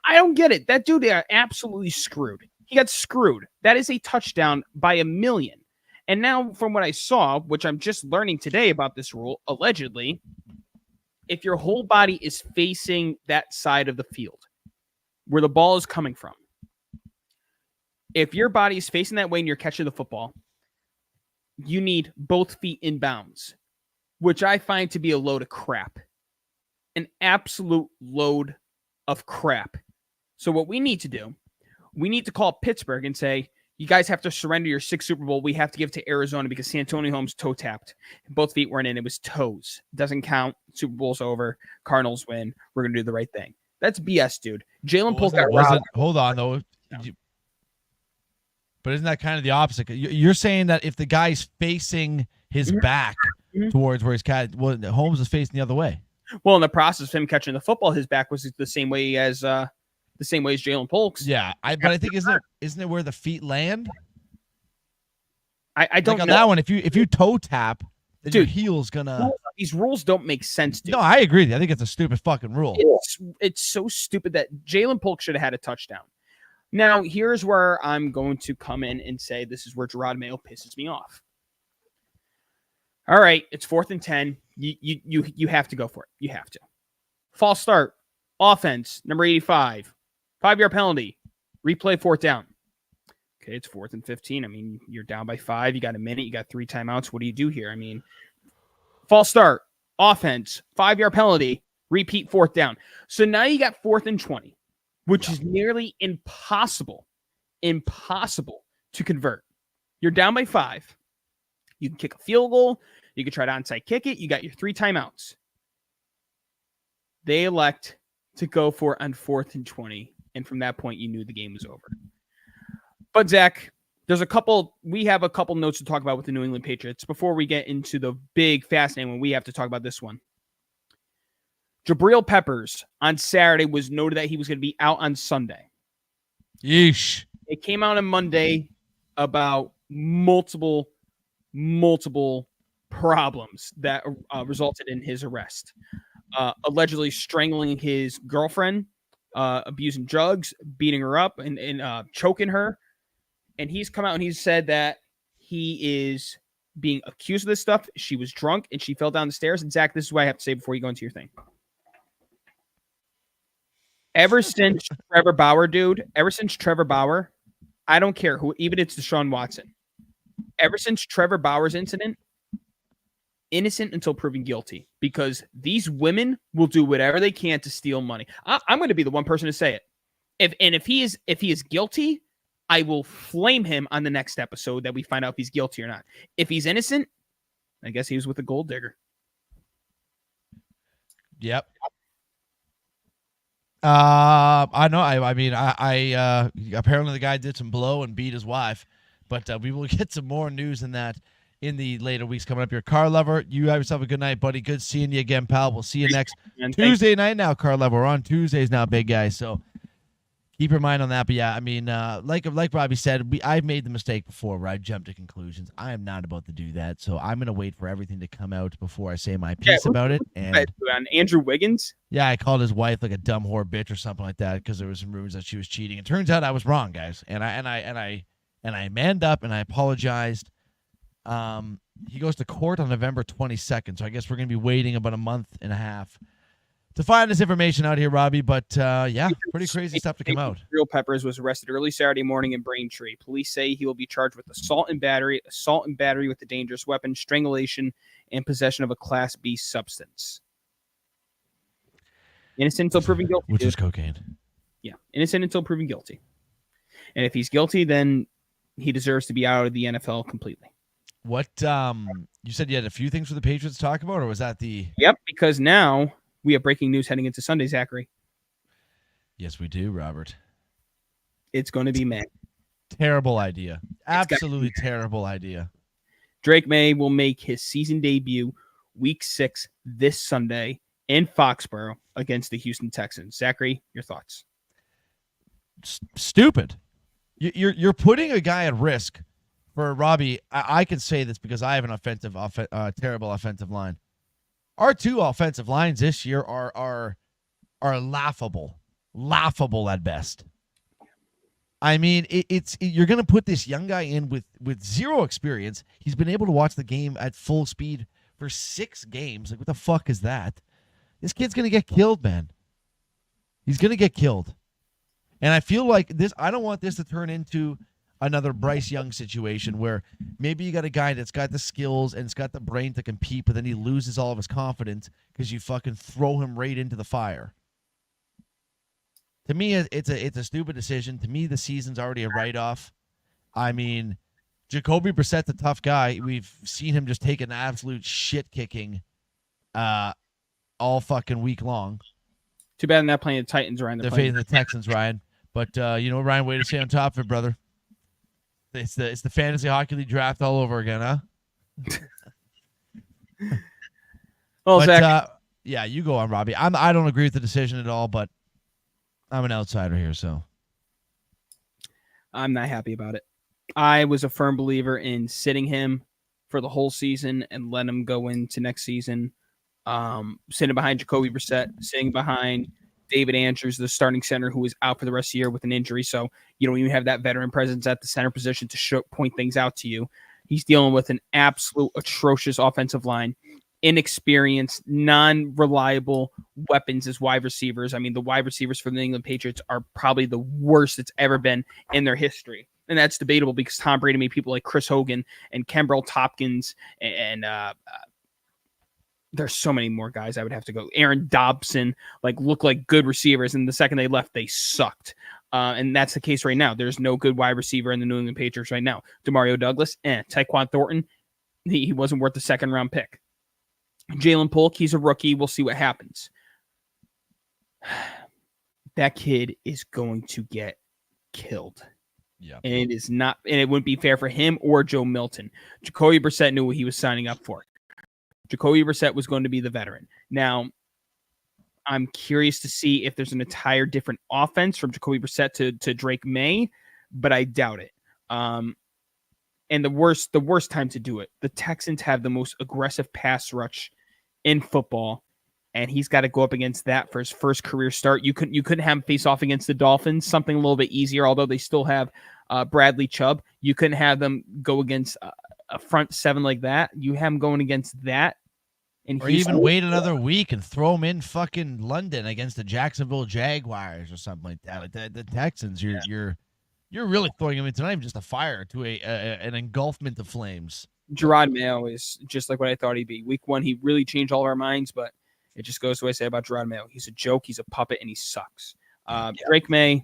I don't get it. That dude got absolutely screwed. He got screwed. That is a touchdown by a million. And now, from what I saw, which I'm just learning today about this rule, allegedly, if your whole body is facing that side of the field where the ball is coming from, if your body is facing that way and you're catching the football, you need both feet in bounds, which I find to be a load of crap. An absolute load of crap. So what we need to do, we need to call Pittsburgh and say, you guys have to surrender your 6th Super Bowl. We have to give it to Arizona because Santonio Holmes toe tapped. Both feet weren't in. It was toes. Doesn't count. Super Bowl's over. Cardinals win. We're going to do the right thing. That's BS, dude. Jalen Polk got robbed. Hold on, though. But isn't that kind of the opposite? You're saying that if the guy's facing his back towards where his cat, well, Holmes is facing the other way. Well, in the process of him catching the football, his back was the same way as Jalen Polk's. Yeah, but I think isn't it where the feet land? I don't like on know. That one. If you toe tap, then dude, your heel's gonna. These rules don't make sense, dude. No, I agree. I think it's a stupid fucking rule. It's so stupid that Jalen Polk should have had a touchdown. Now, here's where I'm going to come in and say this is where Gerard Mayo pisses me off. All right, it's 4th and 10. You have to go for it. You have to. False start. Offense, number 85. 5-yard penalty. Replay 4th down. Okay, it's 4th and 15. I mean, you're down by 5. You got a minute. You got 3 timeouts. What do you do here? I mean, false start, offense, 5-yard penalty, repeat 4th down. So now you got 4th and 20, which is nearly impossible to convert. You're down by 5. You can kick a field goal. You can try to onside kick it. You got your 3 timeouts. They elect to go for it on 4th and 20. And from that point, you knew the game was over. But Zach, we have a couple notes to talk about with the New England Patriots before we get into the big fascinating one. We have to talk about this one. Jabril Peppers on Saturday was noted that he was going to be out on Sunday. Yeesh. It came out on Monday about multiple problems that resulted in his arrest. Allegedly strangling his girlfriend, abusing drugs, beating her up, and choking her. And he's come out and he's said that he is being accused of this stuff. She was drunk and she fell down the stairs. And Zach, this is what I have to say before you go into your thing. Ever since Trevor Bauer, I don't care who, even it's Deshaun Watson. Ever since Trevor Bauer's incident, innocent until proven guilty, because these women will do whatever they can to steal money. I'm going to be the one person to say it. If he is guilty, I will flame him on the next episode that we find out if he's guilty or not. If he's innocent, I guess he was with a gold digger. Yep. I know. I mean, apparently the guy did some blow and beat his wife, but we will get some more news in that in the later weeks coming up here. Car Lover, you have yourself a good night, buddy. Good seeing you again, pal. We'll see you next Tuesday night now, Car Lover. We're on Tuesdays now, big guy. So keep your mind on that. But yeah, I mean, like Robbie said, I've made the mistake before where I jumped to conclusions. I am not about to do that. So I'm going to wait for everything to come out before I say my piece about it. And Andrew Wiggins? Yeah, I called his wife like a dumb whore bitch or something like that because there was some rumors that she was cheating. It turns out I was wrong, guys. And I manned up and I apologized. He goes to court on November 22nd. So I guess we're going to be waiting about a month and a half to find this information out here, Robbie. But yeah, pretty crazy stuff to come out. Jabril Peppers was arrested early Saturday morning in Braintree. Police say he will be charged with assault and battery with a dangerous weapon, strangulation, and possession of a Class B substance. Innocent until proven guilty. Which is cocaine. Yeah, innocent until proven guilty. And if he's guilty, then he deserves to be out of the NFL completely. What, you said you had a few things for the Patriots to talk about, or was that the... Yep, because now we have breaking news heading into Sunday, Zachary. Yes, we do, Robert. It's going to be May. Terrible idea. Absolutely terrible idea. Drake May will make his season debut week 6 this Sunday in Foxborough against the Houston Texans. Zachary, your thoughts? Stupid. You're putting a guy at risk. For Robbie, I can say this because I have an terrible offensive line. Our 2 offensive lines this year are laughable at best. I mean, you're going to put this young guy in with zero experience. He's been able to watch the game at full speed for 6 games. Like, what the fuck is that? This kid's going to get killed, man. He's going to get killed. And I feel like this. I don't want this to turn into another Bryce Young situation where maybe you got a guy that's got the skills and it's got the brain to compete, but then he loses all of his confidence because you fucking throw him right into the fire. To me, it's a stupid decision. To me, the season's already a write-off. I mean, Jacoby Brissett's a tough guy. We've seen him just take an absolute shit kicking all fucking week long. Too bad they're not playing the Titans, Ryan. They're playing the Texans, Ryan. But you know, Ryan, way to stay on top of it, brother. It's the fantasy hockey league draft all over again, huh? Well, Zach. Yeah, you go on, Robbie. I don't agree with the decision at all, but I'm an outsider here, so I'm not happy about it. I was a firm believer in sitting him for the whole season and let him go into next season. Sitting behind Jacoby Brissett, sitting behind David Andrews, the starting center, who is out for the rest of the year with an injury. So you don't even have that veteran presence at the center position to point things out to you. He's dealing with an absolute atrocious offensive line, inexperienced, non-reliable weapons as wide receivers. I mean, the wide receivers for the New England Patriots are probably the worst it's ever been in their history. And that's debatable because Tom Brady made people like Chris Hogan and Kembrell Tompkins and there's so many more guys I would have to go. Aaron Dobson, like, look like good receivers, and the second they left, they sucked. And that's the case right now. There's no good wide receiver in the New England Patriots right now. Demario Douglas, Tyquan Thornton, he wasn't worth the second-round pick. Jalen Polk, he's a rookie. We'll see what happens. That kid is going to get killed. Yeah. And it is not, and it wouldn't be fair for him or Joe Milton. Jacoby Brissett knew what he was signing up for. Jacoby Brissett was going to be the veteran. Now, I'm curious to see if there's an entire different offense from Jacoby Brissett to Drake May, but I doubt it. And the worst time to do it, the Texans have the most aggressive pass rush in football, and he's got to go up against that for his first career start. You couldn't have him face off against the Dolphins, something a little bit easier, although they still have Bradley Chubb. You couldn't have them go against a front seven like that. You have him going against that. And or even wait another week and throw him in fucking London against the Jacksonville Jaguars or something like that. Like the Texans, you're really throwing him into not even just a fire, to an engulfment of flames. Gerard Mayo is just like what I thought he'd be. Week 1, he really changed all of our minds, but it just goes to what I say about Gerard Mayo. He's a joke, he's a puppet, and he sucks. Drake May,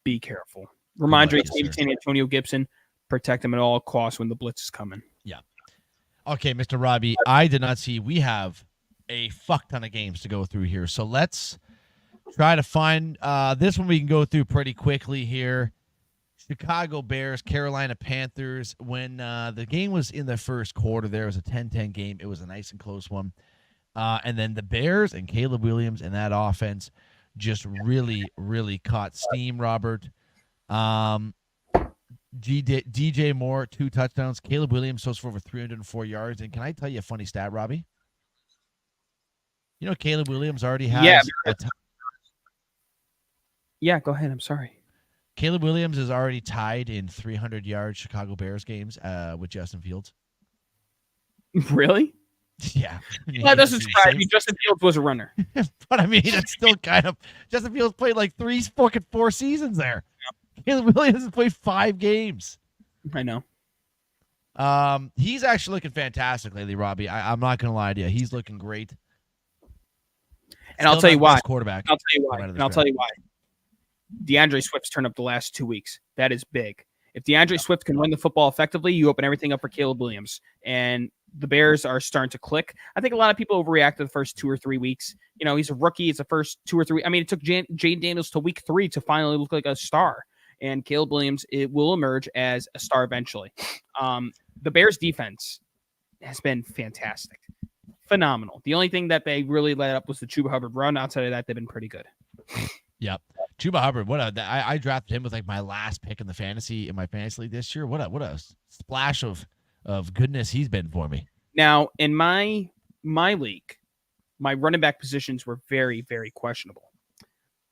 be careful. Ramondre Stevenson, Antonio Gibson, protect him at all costs when the blitz is coming. Yeah. Okay, Mr. Robbie, I did not see. We have a fuck ton of games to go through here, so let's try to find this one we can go through pretty quickly here. Chicago Bears, Carolina Panthers. When the game was in the first quarter, there was a 10-10 game. It was a nice and close one. And then the Bears and Caleb Williams and that offense just really, really caught steam, Robert. DJ Moore, 2 touchdowns. Caleb Williams throws for over 304 yards. And can I tell you a funny stat, Robbie? You know, Caleb Williams already has Yeah, go ahead. I'm sorry. Caleb Williams is already tied in 300-yard Chicago Bears games with Justin Fields. Really? Yeah. That doesn't surprise me. Justin Fields was a runner. But, I mean, that's still kind of – Justin Fields played like 4 seasons there. Caleb Williams has played 5 games. I know. He's actually looking fantastic lately, Robbie. I'm not going to lie to you. He's looking great. And I'll tell you why. Quarterback. I'll tell you why. DeAndre Swift's turned up the last 2 weeks. That is big. If DeAndre Swift can run the football effectively, you open everything up for Caleb Williams. And the Bears are starting to click. I think a lot of people overreact to the first 2 or 3 weeks. You know, he's a rookie. It's the first 2 or 3. I mean, it took Jane Daniels to week 3 to finally look like a star. And Caleb Williams, it will emerge as a star eventually. The Bears defense has been fantastic. Phenomenal. The only thing that they really let up was the Chuba Hubbard run. Outside of that, they've been pretty good. Yep. Chuba Hubbard, I drafted him with like my last pick in my fantasy league this year. What a splash of goodness he's been for me. Now, in my league, my running back positions were very, very questionable.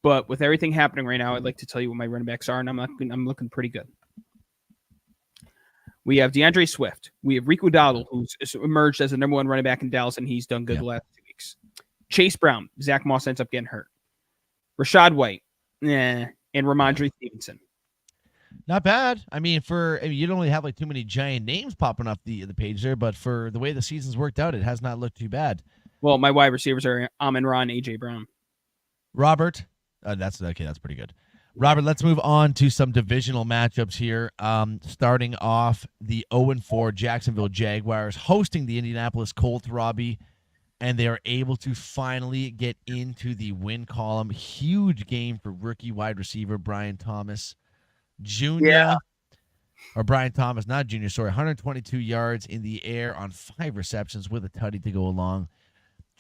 But with everything happening right now, I'd like to tell you what my running backs are, and I'm looking pretty good. We have DeAndre Swift. We have Rico Dowdle, who's emerged as the number 1 running back in Dallas, and he's done good the last 2 weeks. Chase Brown. Zach Moss ends up getting hurt. Rashad White. And Ramondre Stevenson. Not bad. I mean, you don't really have like too many giant names popping off the page there, but for the way the season's worked out, it has not looked too bad. Well, my wide receivers are Amon-Ra and A.J. Brown. Robert. That's okay. That's pretty good. Robert, let's move on to some divisional matchups here. Starting off, the 0-4 Jacksonville Jaguars hosting the Indianapolis Colts, Robbie, and they are able to finally get into the win column. Huge game for rookie wide receiver Brian Thomas Jr. Yeah. Or Brian Thomas, not Jr., sorry. 122 yards in the air on 5 receptions with a tutty to go along.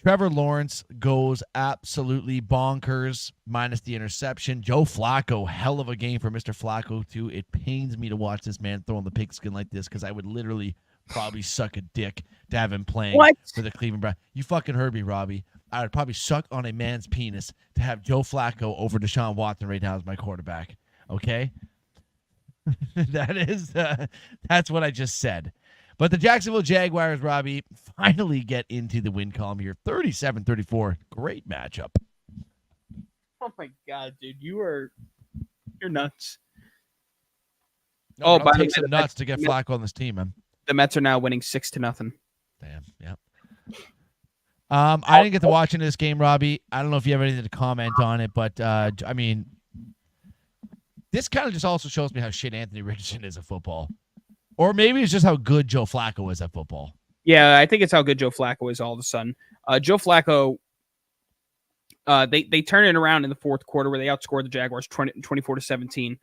Trevor Lawrence goes absolutely bonkers, minus the interception. Joe Flacco, hell of a game for Mr. Flacco, too. It pains me to watch this man throw on the pigskin like this because I would literally probably suck a dick to have him playing for the Cleveland Browns. You fucking heard me, Robbie. I would probably suck on a man's penis to have Joe Flacco over Deshaun Watson right now as my quarterback. Okay? That's what I just said. But the Jacksonville Jaguars, Robbie, finally get into the win column here. 37-34. Great matchup. Oh, my God, dude. You're nuts. No, by the way, take some nuts to get Flacco on this team, man. the Mets are now winning 6-0. Damn. Yep. I didn't get to watch into this game, Robbie. I don't know if you have anything to comment on it, but I mean, this kind of just also shows me how shit Anthony Richardson is at football, or maybe it's just how good Joe Flacco is at football. Yeah, I think it's how good Joe Flacco is all of a sudden. Joe Flacco, they turn it around in the fourth quarter where they outscored the Jaguars 24-17.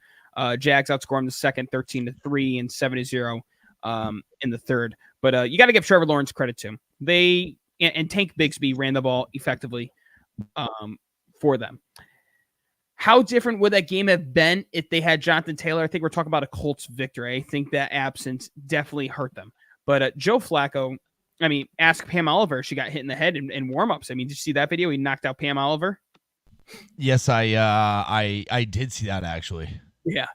Jags outscored them the second 13-3 and 7-0 in the third. But you got to give Trevor Lawrence credit to him. And Tank Bigsby ran the ball effectively for them. How different would that game have been if they had Jonathan Taylor? I think we're talking about a Colts victory. I think that absence definitely hurt them. But Joe Flacco, I mean, ask Pam Oliver. She got hit in the head in warm-ups. I mean, did you see that video? He knocked out Pam Oliver. Yes, I did see that actually. Yeah.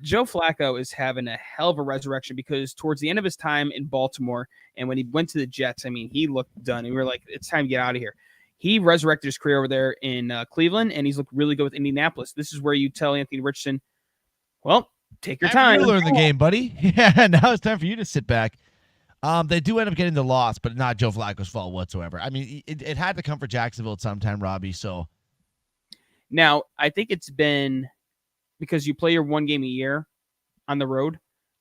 Joe Flacco is having a hell of a resurrection because towards the end of his time in Baltimore and when he went to the Jets, I mean, he looked done. And we were like, it's time to get out of here. He resurrected his career over there in Cleveland, and he's looked really good with Indianapolis. This is where you tell Anthony Richardson, well, take your time. You learn the game, buddy. Yeah, now it's time for you to sit back. They do end up getting the loss, but not Joe Flacco's fault whatsoever. I mean, it had to come for Jacksonville at some time, Robbie. So now I think it's been because you play your one game a year on the road.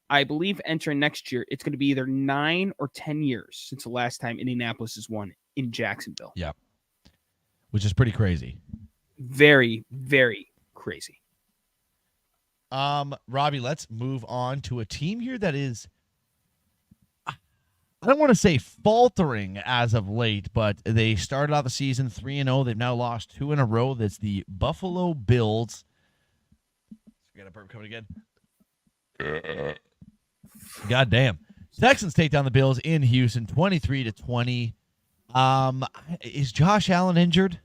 I believe entering next year, it's going to be either 9 or 10 years since the last time Indianapolis has won in Jacksonville. Yeah, which is pretty crazy. Very, very crazy. Robbie, let's move on to a team here that is, I don't want to say faltering as of late, but they started off the season 3-0. They've now lost 2 in a row. That's the Buffalo Bills. We got a burp coming again. God damn. Texans take down the Bills in Houston 23-20. Is Josh Allen injured?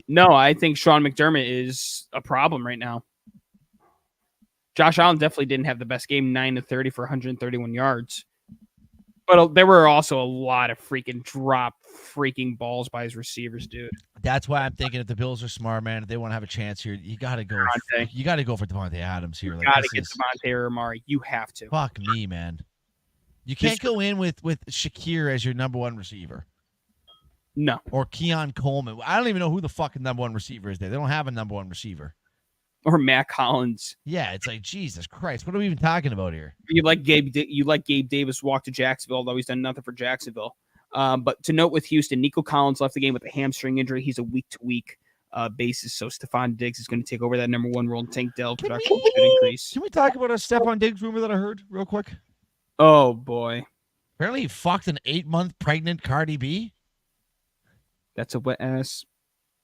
No, I think Sean McDermott is a problem right now. Josh Allen definitely didn't have the best game, 9-30 for 131 yards. But there were also a lot of freaking balls by his receivers, dude. That's why I'm thinking if the Bills are smart, man, if they want to have a chance here, you got to go. You got to go for Devontae Adams here. You got to get Devontae or Amari. You have to. Fuck me, man. You can't go in with Shakir as your number one receiver. No. Or Keon Coleman. I don't even know who the fucking number one receiver is there. They don't have a number one receiver. Or Matt Collins. Yeah, it's like, Jesus Christ. What are we even talking about here? You like Gabe Davis walk to Jacksonville, although he's done nothing for Jacksonville. But to note with Houston, Nico Collins left the game with a hamstring injury. He's a week-to-week basis, so Stephon Diggs is going to take over that number one role, and Tank Dell production should increase. Can we talk about a Stephon Diggs rumor that I heard real quick? Oh, boy. Apparently he fucked an 8-month pregnant Cardi B. That's a wet-ass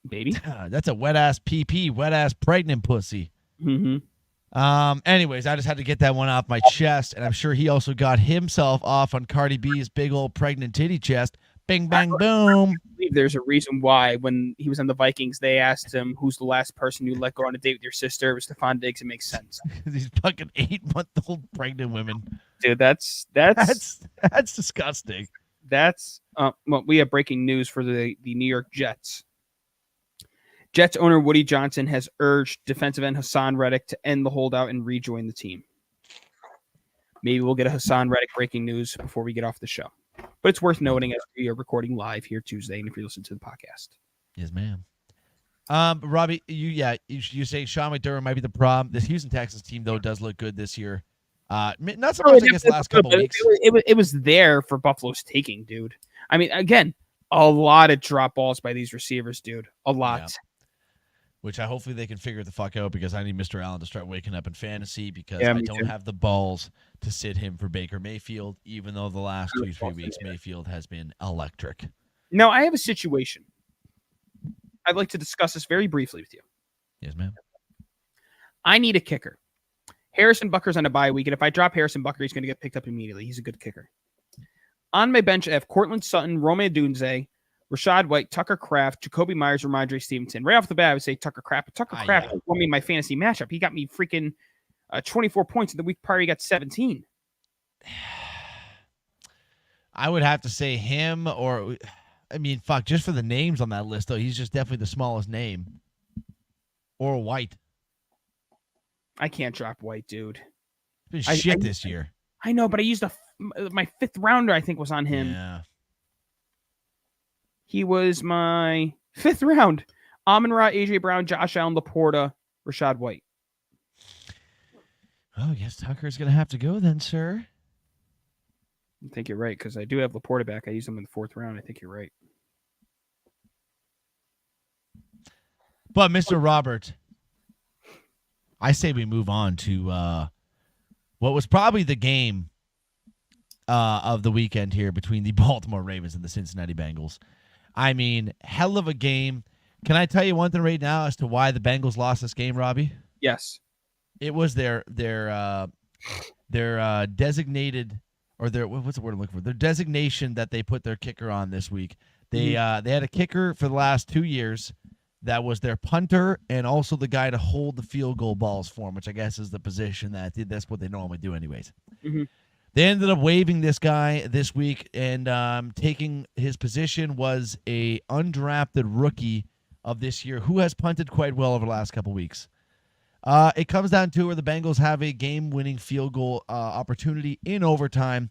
baby. That's a wet-ass PP, wet-ass pregnant pussy. Mm-hmm. Anyways, I just had to get that one off my chest, and I'm sure he also got himself off on Cardi B's big old pregnant titty chest. Bing, bang, boom. I believe there's a reason why when he was on the Vikings, they asked him, who's the last person you let go on a date with your sister? It was Stephon Diggs. It makes sense. These fucking 8-month-old pregnant women. Dude, that's disgusting. That's well, we have breaking news for the New York Jets. Jets owner Woody Johnson has urged defensive end Hassan Reddick to end the holdout and rejoin the team. Maybe we'll get a Hassan Reddick breaking news before we get off the show. But it's worth noting as we are recording live here Tuesday, and if you listen to the podcast. Yes, ma'am. Robbie, you say Sean McDermott might be the problem. This Houston Texans team, though, does look good this year. Not so much, I guess, the last couple of weeks. It was there for Buffalo's taking, dude. I mean, again, a lot of drop balls by these receivers, dude. A lot. Yeah. Which hopefully they can figure the fuck out, because I need Mr. Allen to start waking up in fantasy, because I don't have the balls to sit him for Baker Mayfield, even though the last 2-3 weeks Mayfield has been electric. Now, I have a situation. I'd like to discuss this very briefly with you. Yes, ma'am. I need a kicker. Harrison Butker's on a bye week, and if I drop Harrison Butker, he's going to get picked up immediately. He's a good kicker. On my bench, I have Cortland Sutton, Rome Odunze, Rashad White, Tucker Kraft, Jacoby Myers, Ramondre Stevenson. Right off the bat, I would say Tucker Kraft. But Tucker Kraft won me in my fantasy matchup. He got me freaking 24 points, and the week prior he got 17. I would have to say him, or, I mean, fuck, just for the names on that list, though, he's just definitely the smallest name. Or White. I can't drop White, dude. It's been shit this year. I know, but I used my 5th rounder, I think, was on him. Yeah. He was my 5th round. Amon-Ra, A.J. Brown, Josh Allen, Laporta, Rashad White. Oh, I guess Tucker's going to have to go then, sir. I think you're right, because I do have Laporta back. I used him in the 4th round. I think you're right. But, Mr. Robert, I say we move on to what was probably the game of the weekend here between the Baltimore Ravens and the Cincinnati Bengals. I mean, hell of a game. Can I tell you one thing right now as to why the Bengals lost this game, Robbie? Yes. It was their designated, or their, what's the word I'm looking for? Their designation that they put their kicker on this week. They had a kicker for the last 2 years that was their punter and also the guy to hold the field goal balls for them, which I guess is the position that's what they normally do anyways. Mm-hmm. They ended up waiving this guy this week, and taking his position was a undrafted rookie of this year who has punted quite well over the last couple weeks. It comes down to where the Bengals have a game-winning field goal opportunity in overtime.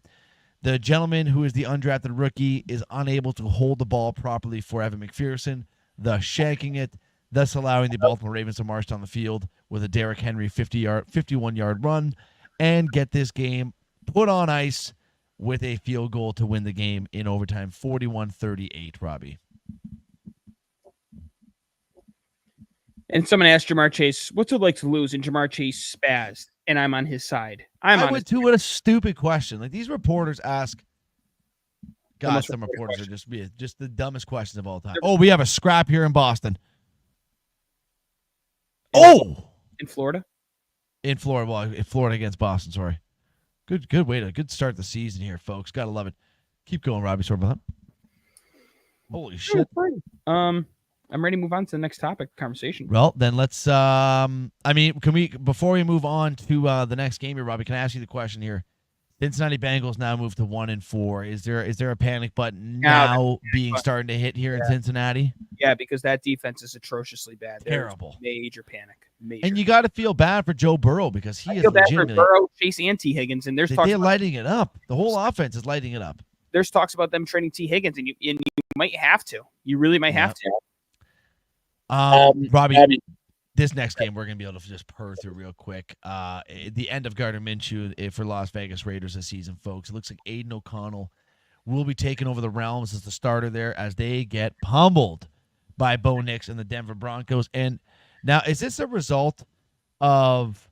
The gentleman who is the undrafted rookie is unable to hold the ball properly for Evan McPherson, thus shanking it, thus allowing the Baltimore Ravens to march down the field with a Derrick Henry 51-yard run and get this game put on ice with a field goal to win the game in overtime, 41-38, Robbie. And someone asked Jamar Chase, what's it like to lose? And Jamar Chase spazzed, and I'm on his side. What a stupid question. Like, these reporters ask, God, some reporters are just the dumbest questions of all time. Oh, we have a scrap here in Boston. In Florida? In Florida. Well, in Florida against Boston, sorry. Good start the season here, folks. Gotta love it. Keep going, Robbie. Sorry about that. Holy shit. I'm ready to move on to the next topic conversation. Well, then let's can we, before we move on to the next game here, Robbie, can I ask you the question here? Cincinnati Bengals now move to 1-4. Is there a panic button now starting to hit here in Cincinnati? Yeah, because that defense is atrociously bad. Terrible. Major panic. And you got to feel bad for Joe Burrow because he is legitimately. Bad for Burrow, Chase, and T. Higgins, and they're lighting it up. The whole offense is lighting it up. There's talks about them trading T. Higgins, and you might have to. You really might have to. Robbie, this next game we're going to be able to just purr through real quick. The end of Gardner Minshew for Las Vegas Raiders this season, folks. It looks like Aiden O'Connell will be taking over the realms as the starter there as they get pummeled by Bo Nix and the Denver Broncos. And now, is this a result of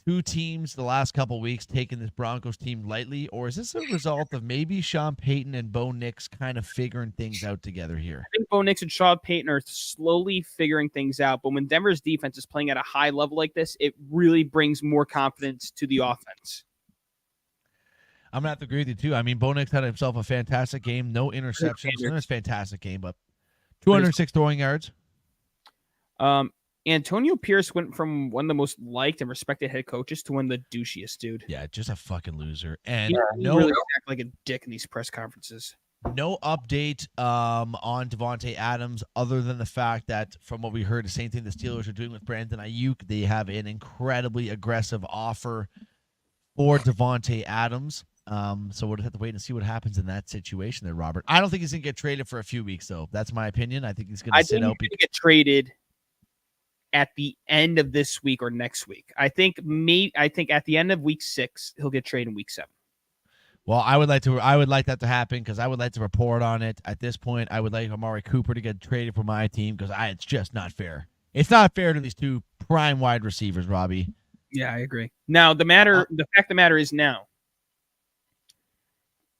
two teams the last couple weeks taking this Broncos team lightly, or is this a result of maybe Sean Payton and Bo Nix kind of figuring things out together here? I think Bo Nix and Sean Payton are slowly figuring things out, but when Denver's defense is playing at a high level like this, it really brings more confidence to the offense. I'm going to have to agree with you, too. I mean, Bo Nix had himself a fantastic game. No interceptions. It was a fantastic game, but 206 throwing yards. Antonio Pierce went from one of the most liked and respected head coaches to one of the douchiest, dude. Yeah, just a fucking loser. And he really act like a dick in these press conferences. No update on Devontae Adams other than the fact that from what we heard, the same thing the Steelers are doing with Brandon Ayuk. They have an incredibly aggressive offer for Devontae Adams. So we'll have to wait and see what happens in that situation there, Robert. I don't think he's going to get traded for a few weeks, though. That's my opinion. I think he's going to sit out. He's going to get traded at the end of this week or next week. I think at the end of week 6, he'll get traded in week 7. Well, I would like that to happen because I would like to report on it. At this point, I would like Amari Cooper to get traded for my team because it's just not fair. It's not fair to these two prime wide receivers, Robbie. Yeah, I agree. Now, the fact of the matter is now,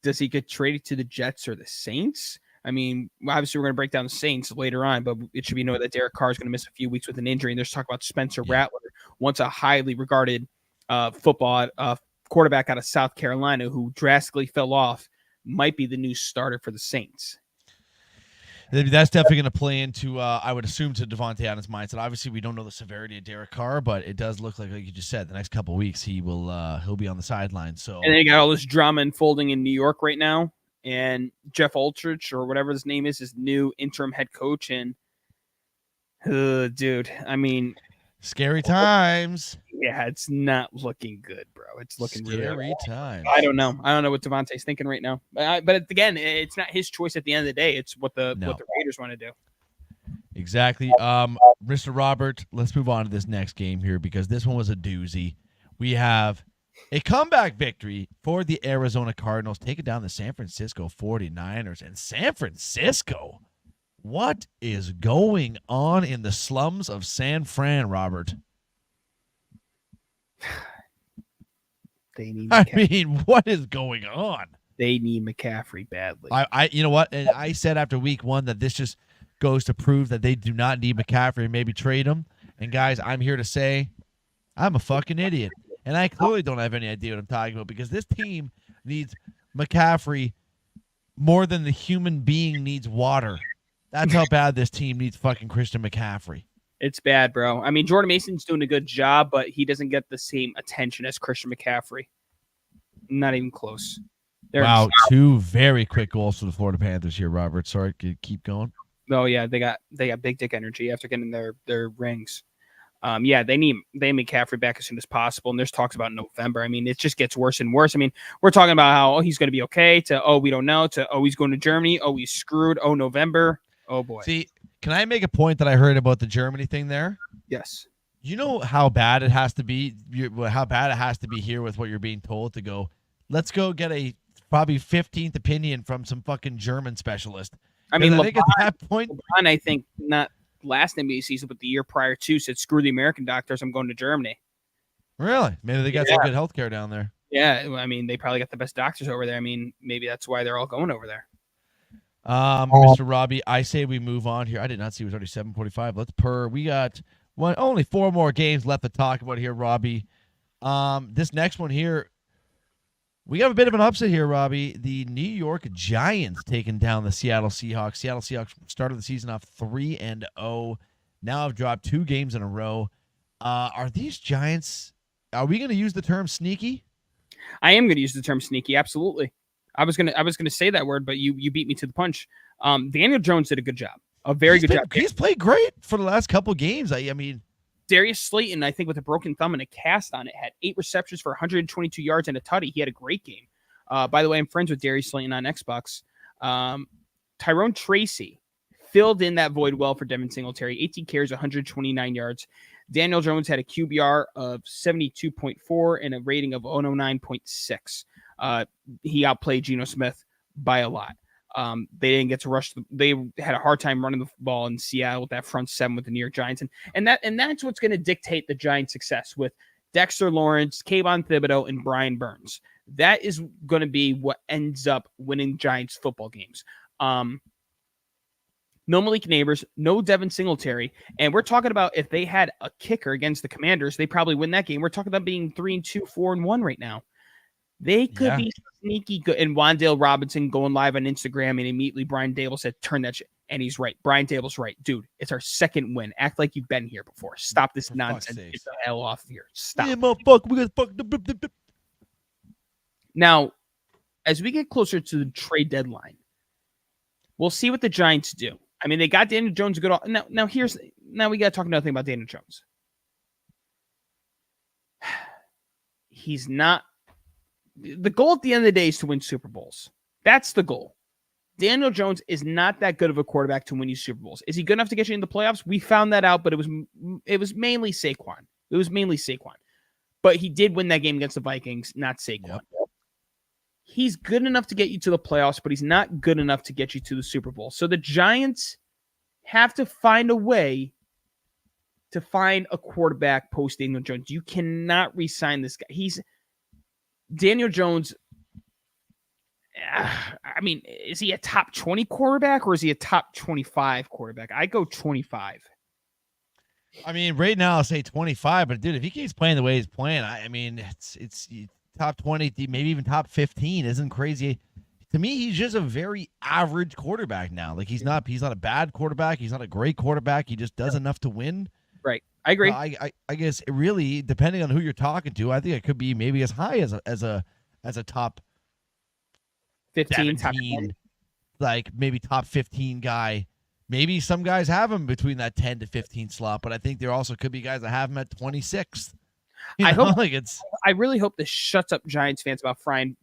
does he get traded to the Jets or the Saints? I mean, obviously, we're going to break down the Saints later on, but it should be known that Derek Carr is going to miss a few weeks with an injury. And there's talk about Spencer Rattler, once a highly regarded football quarterback out of South Carolina who drastically fell off, might be the new starter for the Saints. That's definitely going to play into, I would assume, to Devontae Adams' mindset. Obviously, we don't know the severity of Derek Carr, but it does look like you just said, the next couple of weeks he'll be on the sidelines. So, and then you got all this drama unfolding in New York right now. And Jeff Ultrich, or whatever his name is new interim head coach. And, dude, I mean, scary times. Yeah, it's not looking good, bro. It's looking really Scary bad. times. I don't know. I don't know what Devontae's thinking right now. But again, it's not his choice at the end of the day. It's what the Raiders want to do. Exactly. Mr. Robert, let's move on to this next game here because this one was a doozy. We have a comeback victory for the Arizona Cardinals, taking down the San Francisco 49ers. And San Francisco, what is going on in the slums of San Fran, Robert? They need I mean, what is going on? They need McCaffrey badly. You know what? And I said after week 1 that this just goes to prove that they do not need McCaffrey and maybe trade him. And guys, I'm here to say I'm a fucking idiot. And I clearly don't have any idea what I'm talking about because this team needs McCaffrey more than the human being needs water. That's how bad this team needs fucking Christian McCaffrey. It's bad, bro. I mean, Jordan Mason's doing a good job, but he doesn't get the same attention as Christian McCaffrey. Not even close. Wow, 2 very quick goals for the Florida Panthers here, Robert. Sorry, keep going. Oh yeah, they got big dick energy after getting their rings. Yeah, they need McCaffrey back as soon as possible. And there's talks about November. I mean, it just gets worse and worse. I mean, we're talking about how he's going to be okay to we don't know to he's going to Germany. He's screwed. November. Oh boy. See, can I make a point that I heard about the Germany thing there? Yes. You know how bad it has to be. How bad it has to be here with what you're being told to go. Let's go get a probably 15th opinion from some fucking German specialist. I mean, I think at that point, LeBron, I think not last NBA season, but the year prior to said, "Screw the American doctors, I'm going to Germany." Really? Maybe they got some good healthcare down there. Yeah, I mean, they probably got the best doctors over there. I mean, maybe that's why they're all going over there. Mr. Robbie, I say we move on here. I did not see it was already 7:45. We got only 4 more games left to talk about here, Robbie. This next one here, we have a bit of an upset here, Robbie. The New York Giants taking down the Seattle Seahawks. Seattle Seahawks started the season off 3-0. Now have dropped 2 games in a row. Are these Giants? Are we going to use the term sneaky? I am going to use the term sneaky. Absolutely. I was gonna say that word, but you beat me to the punch. Daniel Jones did a good job, a very good job. He's played great for the last couple games. I mean, Darius Slayton, I think with a broken thumb and a cast on it, had 8 receptions for 122 yards and a tutty. He had a great game. By the way, I'm friends with Darius Slayton on Xbox. Tyrone Tracy filled in that void well for Devin Singletary. 18 carries, 129 yards. Daniel Jones had a QBR of 72.4 and a rating of 109.6. He outplayed Geno Smith by a lot. They didn't get to rush. They had a hard time running the ball in Seattle with that front 7 with the New York Giants. And that's what's going to dictate the Giants' success with Dexter Lawrence, Kayvon Thibodeau, and Brian Burns. That is going to be what ends up winning Giants football games. No Malik Neighbors, no Devin Singletary. And we're talking about if they had a kicker against the Commanders, they probably win that game. We're talking about being 3-2, 4-1 right now. They could be sneaky good. And Wan'Dale Robinson going live on Instagram, and immediately Brian Dable said, turn that shit. And he's right. Brian Dable's right. Dude, it's our second win. Act like you've been here before. Stop this nonsense. Get the hell off here. Stop. Yeah, motherfucker. We got fuck. Now, as we get closer to the trade deadline, we'll see what the Giants do. I mean, they got Daniel Jones a good. Now we got to talk another thing about Daniel Jones. He's not. The goal at the end of the day is to win Super Bowls. That's the goal. Daniel Jones is not that good of a quarterback to win you Super Bowls. Is he good enough to get you in the playoffs? We found that out, but it was mainly Saquon. But he did win that game against the Vikings, not Saquon. Yep. He's good enough to get you to the playoffs, but he's not good enough to get you to the Super Bowl. So the Giants have to find a way to find a quarterback post Daniel Jones. You cannot re-sign this guy. Daniel Jones. I mean, is he a top 20 quarterback or is he a top 25 quarterback? I go 25. I mean, right now I'll say 25, but dude, if he keeps playing the way he's playing, I mean, it's top 20, maybe even top 15 isn't crazy. To me, he's just a very average quarterback now. Like he's not a bad quarterback. He's not a great quarterback. He just does enough to win. Right. I agree. I guess it really, depending on who you're talking to, I think it could be maybe as high as a top 15, 17, top 20. Like maybe top 15 guy. Maybe some guys have him between that 10 to 15 slot, but I think there also could be guys that have him at 26th. I hope like it's. I really hope this shuts up Giants fans about firing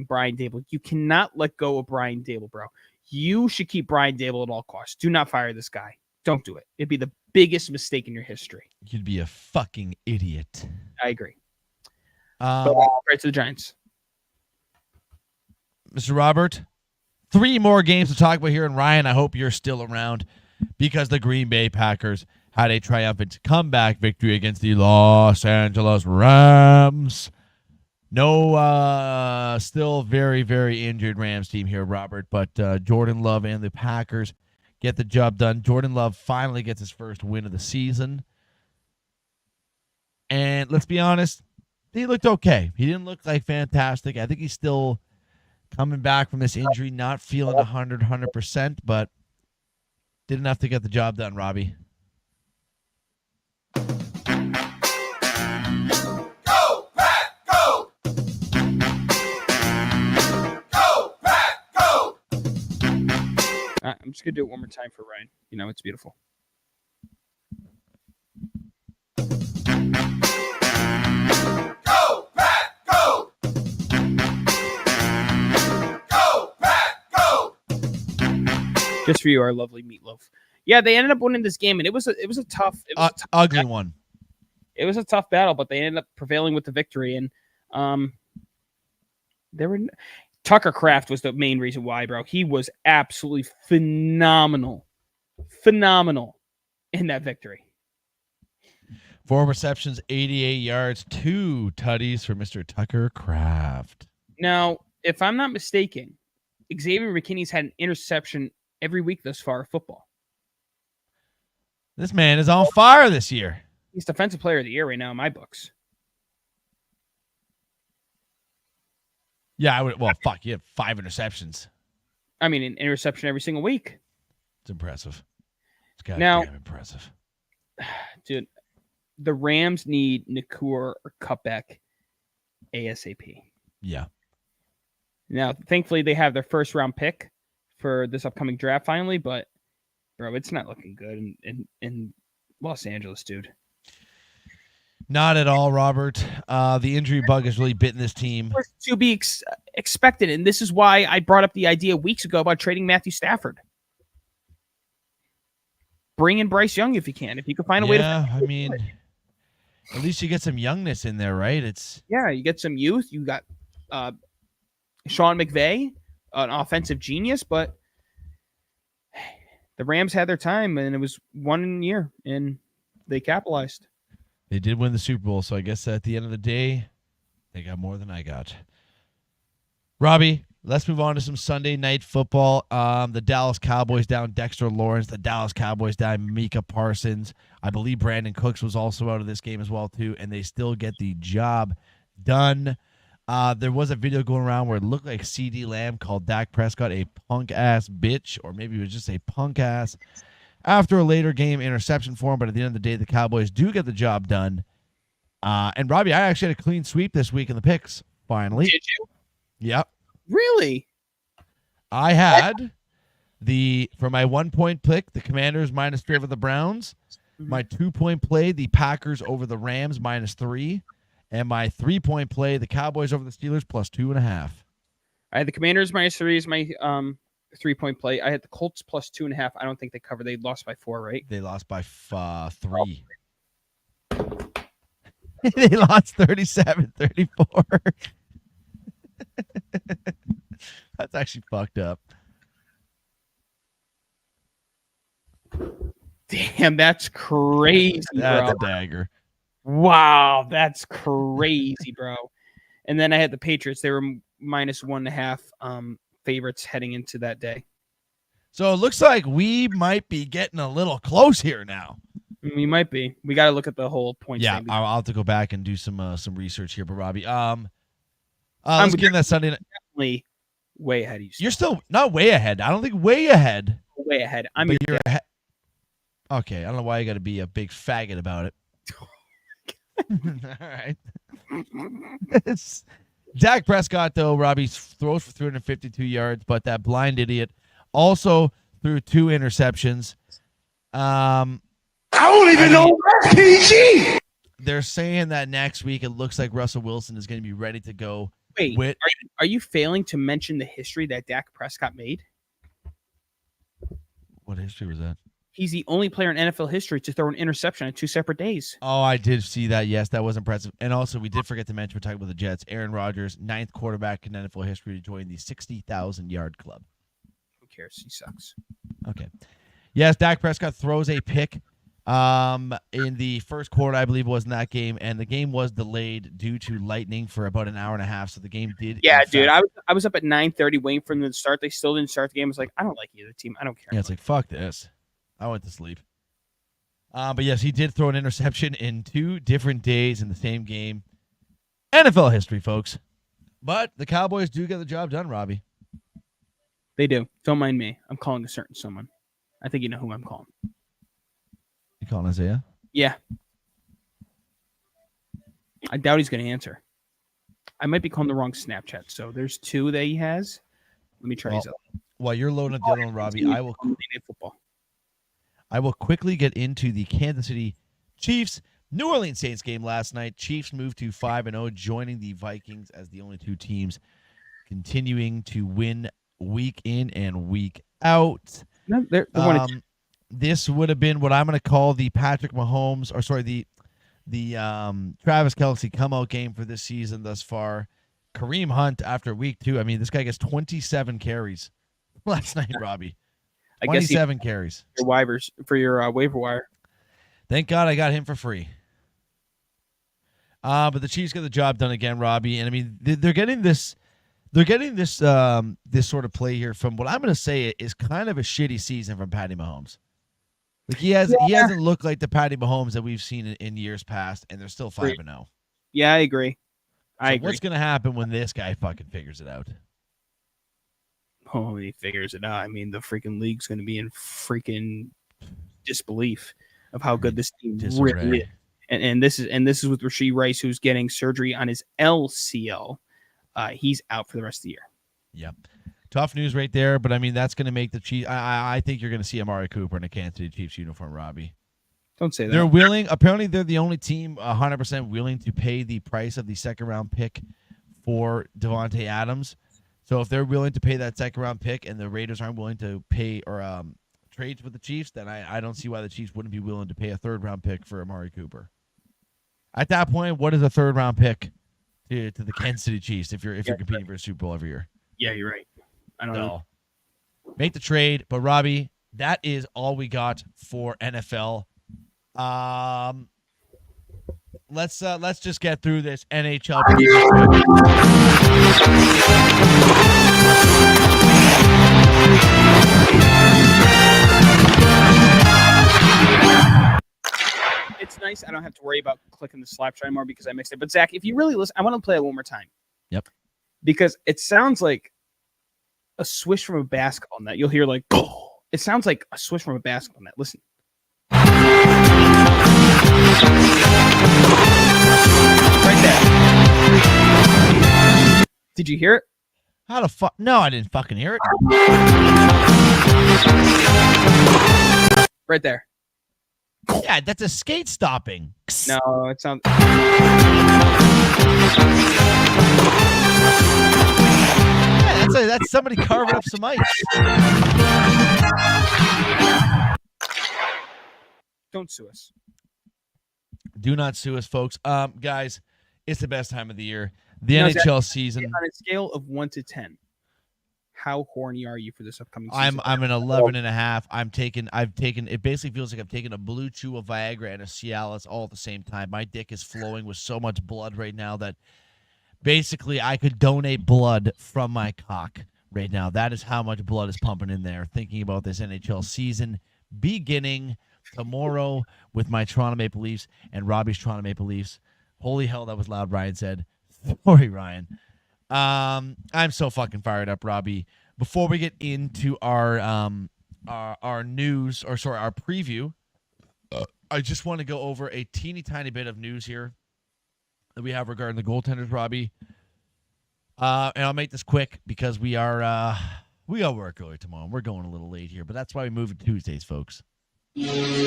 Brian Dable. You cannot let go of Brian Dable, bro. You should keep Brian Dable at all costs. Do not fire this guy. Don't do it. It'd be the biggest mistake in your history. You'd be a fucking idiot. I agree. But right to the Giants. Mr. Robert, 3 more games to talk about here. And Ryan, I hope you're still around because the Green Bay Packers had a triumphant comeback victory against the Los Angeles Rams. No, still very, very injured Rams team here, Robert. But Jordan Love and the Packers get the job done. Jordan Love finally gets his first win of the season. And let's be honest, he looked okay. He didn't look like fantastic. I think he's still coming back from this injury, not feeling 100%, but did enough to get the job done, Robbie. I'm just going to do it one more time for Ryan. You know, it's beautiful. Go, Pat, go! Go, Pat, go! Just for you, our lovely Meatloaf. Yeah, they ended up winning this game, and it was a tough, ugly battle. one. It was a tough battle, but they ended up prevailing with the victory. And Tucker Kraft was the main reason why, bro. He was absolutely phenomenal in that victory. 4 receptions, 88 yards, 2 tutties for Mr. Tucker Kraft. Now, if I'm not mistaken, Xavier McKinney's had an interception every week thus far in football. This man is on fire this year. He's Defensive Player of the Year right now in my books. Yeah, I would. Well, fuck, you have 5 interceptions. I mean, an interception every single week. It's impressive. It's goddamn impressive. Dude, the Rams need Nakur or Cutback ASAP. Yeah. Now, thankfully, they have their first round pick for this upcoming draft finally, but, bro, it's not looking good in Los Angeles, dude. Not at all, Robert. The injury bug has really bitten this team. To be expected, and this is why I brought up the idea weeks ago about trading Matthew Stafford. Bring in Bryce Young if you can. If you can find a way to... Yeah, I mean, at least you get some youngness in there, right? Yeah, you get some youth. You got Sean McVay, an offensive genius, but the Rams had their time, and it was 1 year, and they capitalized. They did win the Super Bowl, so I guess at the end of the day, they got more than I got. Robbie, let's move on to some Sunday night football. The Dallas Cowboys down Dexter Lawrence. The Dallas Cowboys down Micah Parsons. I believe Brandon Cooks was also out of this game as well, too, and they still get the job done. There was a video going around where it looked like CD Lamb called Dak Prescott a punk-ass bitch, or maybe it was just a punk-ass after a later game interception for him, but at the end of the day, the Cowboys do get the job done. And Robbie, I actually had a clean sweep this week in the picks, finally. Did you? Yep. Really? I had for my 1-point pick, the Commanders -3 over the Browns. My 2-point play, the Packers over the Rams -3. And my 3-point play, the Cowboys over the Steelers +2.5. I had the Commanders -3 is my 3-point play. I had the Colts +2.5. I don't think they covered. They lost by 4, right? They lost by 3. They lost 37-34. That's actually fucked up. Damn, that's crazy, That's bro. a dagger. Wow, that's crazy, bro. And then I had the Patriots. They were -1.5 favorites heading into that day. So it looks like we might be getting a little close here now. We might be. We got to look at the whole point. Yeah, I'll have to go back and do some research here, but Robbie, let's get in that Sunday night. Definitely way ahead of you. You're still not way ahead. I don't think way ahead. Way ahead. But you're ahead. Okay, I don't know why you got to be a big faggot about it. All right. Dak Prescott, though, Robbie throws for 352 yards, but that blind idiot also threw 2 interceptions. I don't even know PG. they're saying that next week it looks like Russell Wilson is going to be ready to go. Wait, are you failing to mention the history that Dak Prescott made? What history was that? He's the only player in NFL history to throw an interception on 2 separate days. Oh, I did see that. Yes, that was impressive. And also, we did forget to mention, we're talking about the Jets. Aaron Rodgers, 9th quarterback in NFL history to join the 60,000-yard club. Who cares? He sucks. Okay. Yes, Dak Prescott throws a pick in the first quarter, I believe it was in that game, and the game was delayed due to lightning for about an hour and a half, so the game did. Yeah, dude, I was up at 9:30 waiting for them to start. They still didn't start the game. I was like, I don't like either team. I don't care. Yeah, it's like, fuck this. I went to sleep. But yes, he did throw an interception in 2 different days in the same game. NFL history, folks. But the Cowboys do get the job done, Robbie. They do. Don't mind me. I'm calling a certain someone. I think you know who I'm calling. You calling Isaiah? Yeah. I doubt he's going to answer. I might be calling the wrong Snapchat. So there's 2 that he has. Let me try these out. While you're loading up the other one, Robbie, I will quickly get into the Kansas City Chiefs New Orleans Saints game last night. Chiefs moved to 5-0, joining the Vikings as the only 2 teams continuing to win week in and week out. No, this would have been what I'm going to call the Patrick Mahomes, or sorry, the Travis Kelce come-out game for this season thus far. Kareem Hunt after week 2. I mean, this guy gets 27 carries last night, Robbie. 27 carries. Your waivers for your waiver wire. Thank God I got him for free. But the Chiefs get the job done again, Robbie. And I mean, they're getting this. They're getting this sort of play here from what I'm going to say is kind of a shitty season from Patty Mahomes. Like he hasn't looked like the Patty Mahomes that we've seen in years past, and they're still 5-0. Yeah, I agree. What's going to happen when this guy fucking figures it out? Oh, he figures it out. I mean, the freaking league's going to be in freaking disbelief of how good this team really is. And this is with Rashee Rice, who's getting surgery on his LCL. He's out for the rest of the year. Yep. Tough news right there, but I mean, that's going to make the Chiefs. I think you're going to see Amari Cooper in a Kansas City Chiefs uniform, Robbie. Don't say that. They're willing. Apparently, they're the only team 100% willing to pay the price of the second-round pick for Devontae Adams. So if they're willing to pay that second-round pick and the Raiders aren't willing to pay or trade with the Chiefs, then I don't see why the Chiefs wouldn't be willing to pay a third-round pick for Amari Cooper. At that point, what is a third-round pick to the Kansas City Chiefs if you're competing for a Super Bowl every year? Yeah, you're right. I don't know. Make the trade, but Robbie, that is all we got for NFL. Let's just get through this NHL. It's nice. I don't have to worry about clicking the slap anymore because I mixed it. But Zach, if you really listen, I want to play it one more time. Yep. Because it sounds like a swish from a basketball net. You'll hear like, oh, it sounds like a swish from a basketball net. Listen. Right there. Did you hear it? How the fuck? No, I didn't fucking hear it. Right there. Yeah, that's a skate stopping. No, it sounds. Yeah, that's somebody carving up some ice. Don't sue us. Do not sue us, folks. Guys, it's the best time of the year. The NHL season. On a scale of 1 to 10, how horny are you for this upcoming season? I'm an 11.5. I've taken it basically feels like I've taken a Blue Chew, a Viagra, and a Cialis all at the same time. My dick is flowing with so much blood right now that basically I could donate blood from my cock right now. That is how much blood is pumping in there. Thinking about this NHL season beginning tomorrow with my Toronto Maple Leafs and Robbie's Toronto Maple Leafs. Holy hell, that was loud, Ryan said. Sorry, Ryan. I'm so fucking fired up, Robbie. Before we get into our news, or sorry, our preview, I just want to go over a teeny tiny bit of news here that we have regarding the goaltenders, Robbie. And I'll make this quick because we got work early tomorrow. We're going a little late here, but that's why we move to Tuesdays, folks. That's why we move to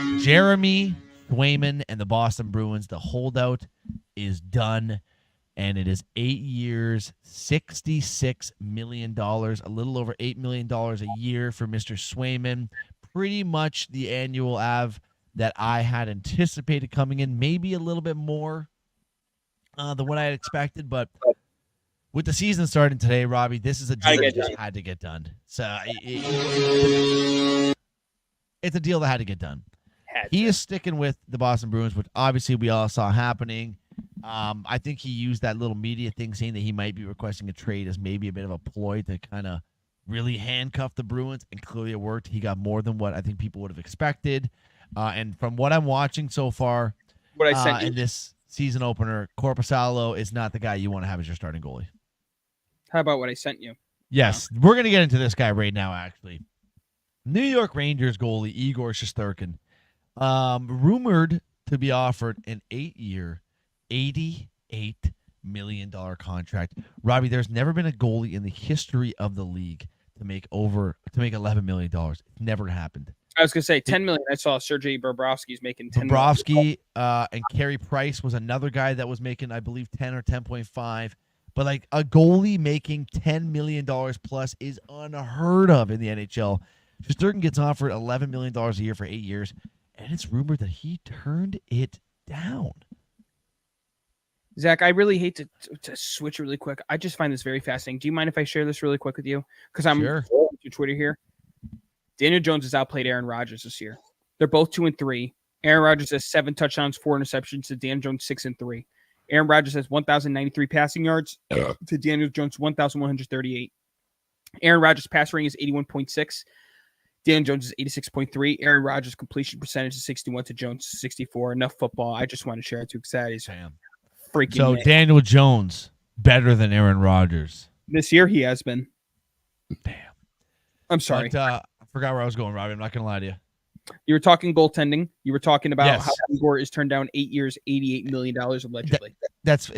Tuesdays. Jeremy Swayman and the Boston Bruins. The holdout is done, and it is 8 years, $66 million, a little over $8 million a year for Mr. Swayman. Pretty much the annual av that I had anticipated coming in, maybe a little bit more than what I had expected, but with the season starting today, Robbie, this is a deal that just had to get done. So it's a deal that had to get done. He is sticking with the Boston Bruins, which obviously we all saw happening. I think he used that little media thing saying that he might be requesting a trade as maybe a bit of a ploy to kind of really handcuff the Bruins, and clearly it worked. He got more than what I think people would have expected. And from what I'm watching so far in this season opener, Korpisalo is not the guy you want to have as your starting goalie. How about what I sent you? Yes, we're going to get into this guy right now, actually. New York Rangers goalie Igor Shesterkin, rumored to be offered an 8-year, $88 million contract. Robbie, there's never been a goalie in the history of the league to make $11 million. It never happened. I was going to say $10 million. I saw Sergei Bobrovsky's making $10 million. Bobrovsky and Carey Price was another guy that was making, I believe, 10 or 10.5. But like a goalie making $10 million plus is unheard of in the NHL. Shesterkin gets offered $11 million a year for 8 years, and it's rumored that he turned it down. Zach, I really hate to switch really quick. I just find this very fascinating. Do you mind if I share this really quick with you? Because I'm sure. To Twitter here. Daniel Jones has outplayed Aaron Rodgers this year. They're both 2-3. Aaron Rodgers has 7 touchdowns, 4 interceptions to Daniel Jones 6-3. Aaron Rodgers has 1,093 passing yards to Daniel Jones 1,138. Aaron Rodgers' pass rating is 81.6. Daniel Jones is 86.3. Aaron Rodgers' completion percentage is 61 to Jones 64. Enough football. I just want to share it too because that is freaking. So Daniel Jones better than Aaron Rodgers this year. He has been. Damn. I'm sorry. But, I forgot where I was going, Robbie. I'm not going to lie to you. You were talking goaltending. You were talking about how Igor is turned down 8 years, $88 million allegedly. That's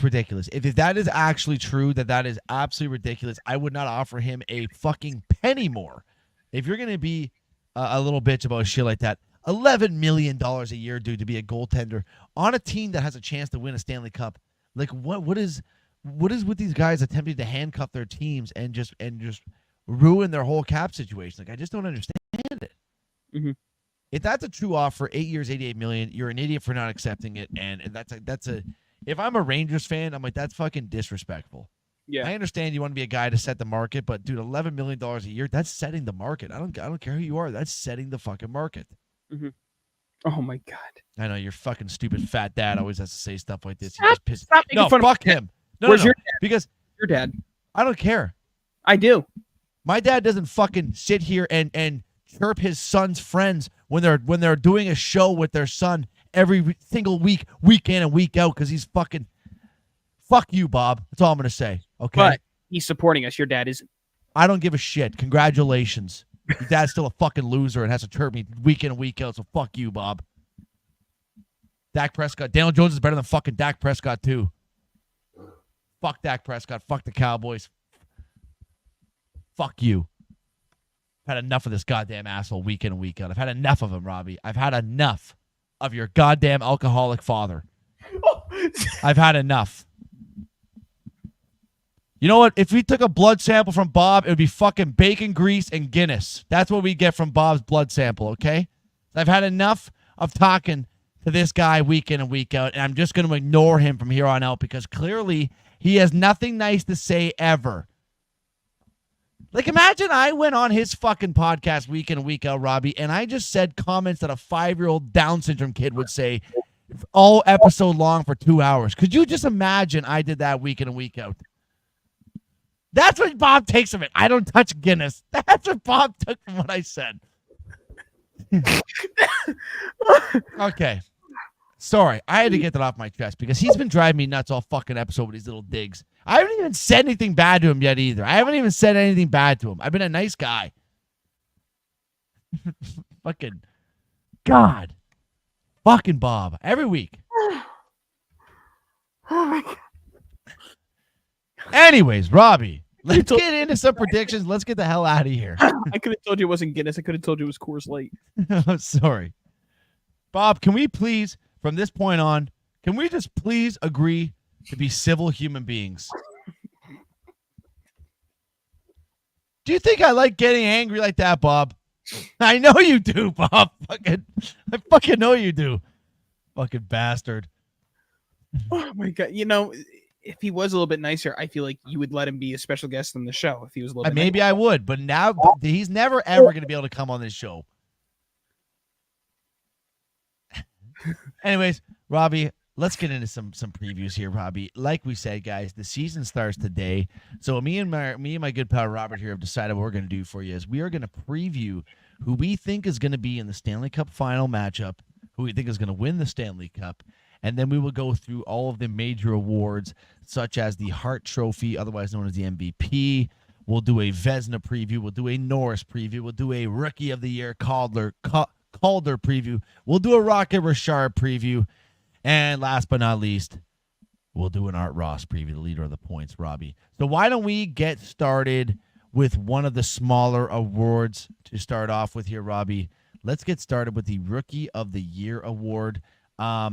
ridiculous. If that is actually true, that is absolutely ridiculous. I would not offer him a fucking penny more. If you're going to be a little bitch about shit like that, $11 million a year, dude, to be a goaltender on a team that has a chance to win a Stanley Cup. Like what is with these guys attempting to handcuff their teams and just ruin their whole cap situation? Like I just don't understand it. Mm-hmm. If that's a true offer, 8 years, $88 million, you're an idiot for not accepting it. And that's a. If I'm a Rangers fan, I'm like, that's fucking disrespectful. Yeah, I understand you want to be a guy to set the market, but dude, $11 million a year, that's setting the market. I don't care who you are, that's setting the fucking market. Mm-hmm. Oh my god! I know your fucking stupid fat dad always has to say stuff like this. No, fuck him. No, Where's your dad? Because your dad? I don't care. I do. My dad doesn't fucking sit here and chirp his son's friends when they're doing a show with their son every single week in and week out because he's fucking. Fuck you, Bob. That's all I'm gonna say. Okay. But he's supporting us. Your dad isn't. I don't give a shit. Congratulations. Your dad's still a fucking loser and has to chirp me week in and week out. So fuck you, Bob. Dak Prescott. Daniel Jones is better than fucking Dak Prescott too. Fuck Dak Prescott. Fuck the Cowboys. Fuck you. I've had enough of this goddamn asshole week in and week out. I've had enough of him, Robbie. I've had enough of your goddamn alcoholic father. I've had enough. You know what? If we took a blood sample from Bob, it would be fucking bacon grease and Guinness. That's what we get from Bob's blood sample, okay? I've had enough of talking to this guy week in and week out, and I'm just going to ignore him from here on out because clearly he has nothing nice to say ever. Like, imagine I went on his fucking podcast week in and week out, Robbie, and I just said comments that a 5-year-old Down syndrome kid would say all episode long for 2 hours. Could you just imagine I did that week in and week out? That's what Bob takes of it. I don't touch Guinness. That's what Bob took from what I said. Okay. Sorry. I had to get that off my chest because he's been driving me nuts all fucking episode with these little digs. I haven't even said anything bad to him yet either. I haven't even said anything bad to him. I've been a nice guy. Fucking God. Fucking Bob. Every week. Oh my god. Anyways, Robbie, let's get into some predictions. Let's get the hell out of here. I could have told you it wasn't Guinness. I could have told you it was Coors Light. Sorry. Bob, can we please, from this point on, can we just please agree to be civil human beings? Do you think I like getting angry like that, Bob? I know you do, Bob. I fucking know you do. Fucking bastard. Oh my god! If he was a little bit nicer, I feel like you would let him be a special guest on the show. If he was a little bit Maybe nicer. I would, but now he's never ever going to be able to come on this show. Anyways, Robbie, let's get into some previews here, Robbie. Like we said, guys, the season starts today. So me and my good pal Robert here have decided what we're going to do for you is we are going to preview who we think is going to be in the Stanley Cup final matchup, who we think is going to win the Stanley Cup, and then we will go through all of the major awards, such as the Hart Trophy, otherwise known as the MVP. We'll do a Vezina preview. We'll do a Norris preview. We'll do a Rookie of the Year Calder preview. We'll do a Rocket Richard preview. And last but not least, we'll do an Art Ross preview, the leader of the points, Robbie. So why don't we get started with one of the smaller awards to start off with here, Robbie? Let's get started with the Rookie of the Year award.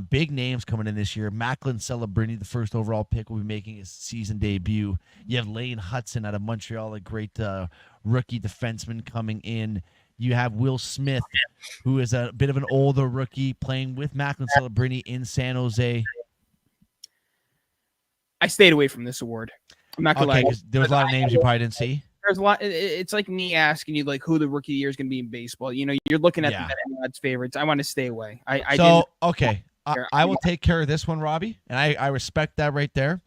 Big names coming in this year. Macklin Celebrini, the first overall pick, will be making his season debut. You have Lane Hudson out of Montreal, a great rookie defenseman coming in. You have Will Smith, who is a bit of an older rookie, playing with Macklin Celebrini in San Jose. I stayed away from this award. I'm not gonna lie. Because there was a lot of names you probably didn't see. There's a lot. It's like me asking you like who the Rookie of the Year is going to be in baseball. You're looking at the odds favorites. I want to stay away. I will take care of this one, Robbie, and I respect that right there.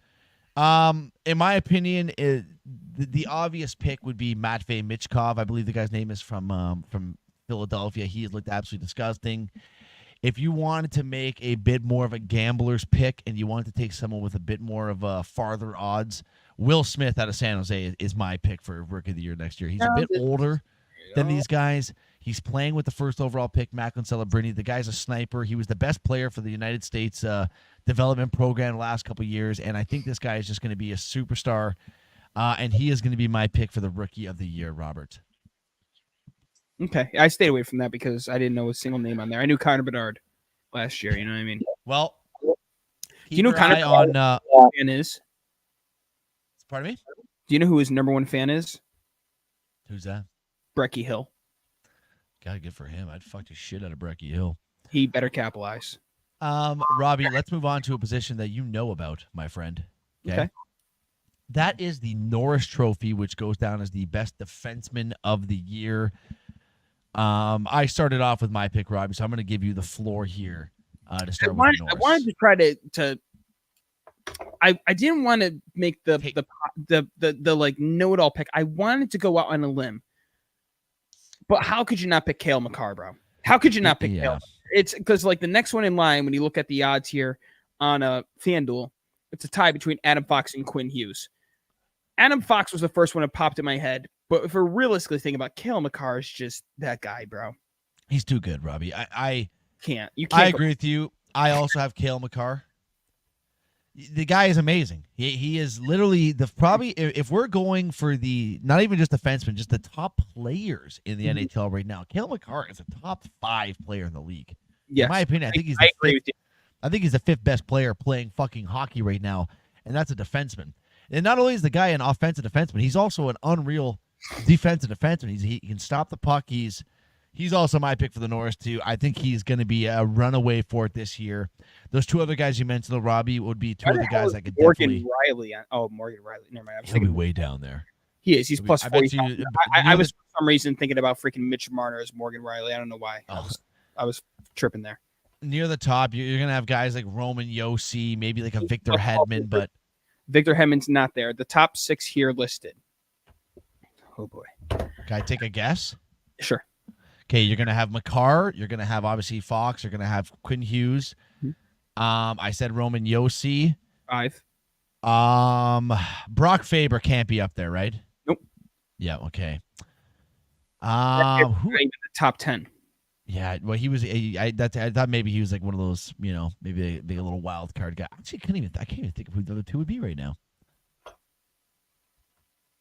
In my opinion, the obvious pick would be Matvei Michkov. I believe the guy's name is from Philadelphia. He has looked absolutely disgusting. If you wanted to make a bit more of a gambler's pick and you wanted to take someone with a bit more of a farther odds, Will Smith out of San Jose is my pick for Rookie of the Year next year. He's a bit older than these guys. He's playing with the first overall pick, Macklin Celebrini. The guy's a sniper. He was the best player for the United States development program the last couple of years, and I think this guy is just going to be a superstar, and he is going to be my pick for the Rookie of the Year, Robert. Okay, I stayed away from that because I didn't know a single name on there. I knew Connor Bedard last year. You know what I mean? Well, do you know Connor Bedard fan is? Pardon me? Do you know who his number one fan is? Who's that? Brecky Hill. Gotta good for him. I'd fuck the shit out of Brecky Hill. He better capitalize. Robbie, let's move on to a position that you know about, my friend. Okay. That is the Norris Trophy, which goes down as the best defenseman of the year. I started off with my pick, Robbie, so I'm going to give you the floor here to start with Norris. I wanted to try to I didn't want to make the like know-it-all pick. I wanted to go out on a limb. But how could you not pick Cale Makar, bro? How could you not pick Cale? It's because like the next one in line, when you look at the odds here on FanDuel, it's a tie between Adam Fox and Quinn Hughes. Adam Fox was the first one that popped in my head. But if we're realistically thinking about Cale Makar, is just that guy, bro. He's too good, Robbie. I can't. I agree with you. I also have Cale Makar. The guy is amazing. He is literally probably if we're going for the not even just defensemen, just the top players in the NHL right now. Cale Makar is a top 5 player in the league. Yes. In my opinion, I think he's the 5th best player playing fucking hockey right now, and that's a defenseman. And not only is the guy an offensive defenseman, he's also an unreal defensive defenseman. He can stop the puck. He's also my pick for the Norris, too. I think he's going to be a runaway for it this year. Those two other guys you mentioned, Robbie, would be two of the guys that could definitely... Morgan Riley. Never mind. He'll be way down there. He is. He's plus 40. I was, for some reason, thinking about freaking Mitch Marner as Morgan Riley. I don't know why. I was tripping there. Near the top, you're going to have guys like Roman Josi, maybe like a Victor Hedman, but... Victor Hedman's not there. The top 6 here listed. Oh, boy. Can I take a guess? Sure. Okay, you're going to have Makar. You're going to have, obviously, Fox. You're going to have Quinn Hughes. I said Roman Josi. 5. Brock Faber can't be up there, right? Nope. Yeah, okay. Not even the top 10. Yeah, well, he was. I thought maybe he was like one of those, maybe a little wild card guy. Actually, I can't even think of who the other two would be right now.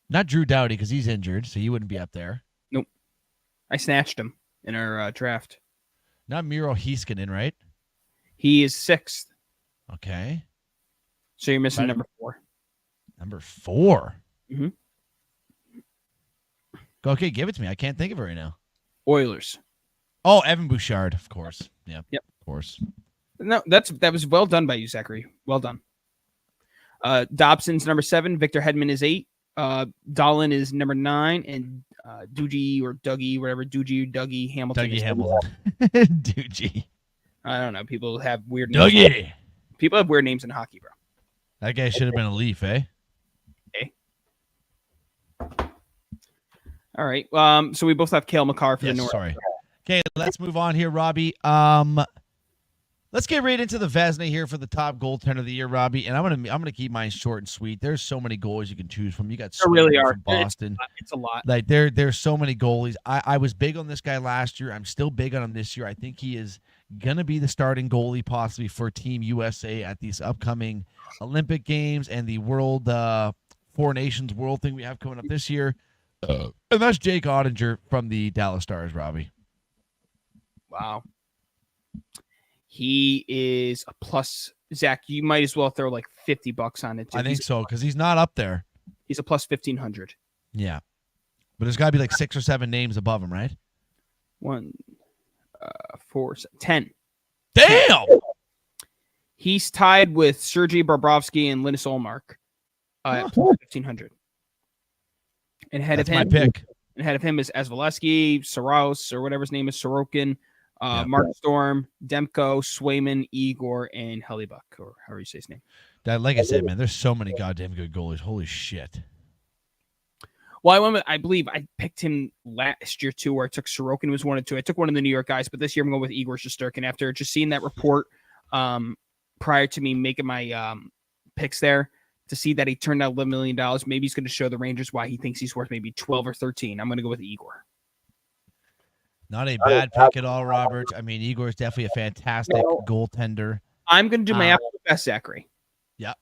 Not Drew Doughty because he's injured, so he wouldn't be up there. Nope. I snatched him in our draft. Not Miro Heiskanen, right? He is 6th. Okay. So you're missing Right. number 4. Number 4. Mhm. Okay, give it to me. I can't think of it right now. Oilers. Oh, Evan Bouchard, of course. Yep. Of course. No, that was well done by you, Zachary. Well done. Dobson's number 7. Victor Hedman is 8. Dahlin is number 9, and Dougie or Dougie, whatever, Dougie Hamilton. Dougie Hamilton. Dougie. I don't know. People have weird names. Dougie. People have weird names in hockey, bro. That guy should have been a Leaf, eh? All right. So we both have Cale Makar for the North. Sorry. Okay, let's move on here, Robbie. Let's get right into the Vezina here for the top goaltender of the year, Robbie. And I'm gonna keep mine short and sweet. There's so many goalies you can choose from. You got There really are. from Boston. It's a lot. Like there's so many goalies. I was big on this guy last year. I'm still big on him this year. I think he is gonna be the starting goalie possibly for Team USA at these upcoming Olympic Games and the World Four Nations World thing we have coming up this year. And that's Jake Ottinger from the Dallas Stars, Robbie. Wow. He is a plus. Zach, you might as well throw like $50 on it. Too. I think so because he's not up there. He's a plus 1,500. Yeah, but there's got to be like 6 or 7 names above him, right? 1, 4, 10. Damn. He's tied with Sergei Bobrovsky and Linus Ullmark at plus 1,500. And ahead That's of him, my pick. And ahead of him is Asvalesky, Saros, or whatever his name is, Sorokin, Mark Storm, Demko, Swayman, Igor, and Hellebuck, or however you say his name. That, like I said, man, there's so many goddamn good goalies. Holy shit. Well, I believe I picked him last year too, where I took Sorokin was 1 and 2. I took one of the New York guys, but this year I'm going with Igor Shesterkin after just seeing that report prior to me making my picks there. To see that he turned out $11 million, maybe he's going to show the Rangers why he thinks he's worth maybe 12 or 13. I'm going to go with Igor. Not a bad pick at all, Robert. I mean, Igor is definitely a fantastic goaltender. I'm going to do my absolute best, Zachary. Yeah.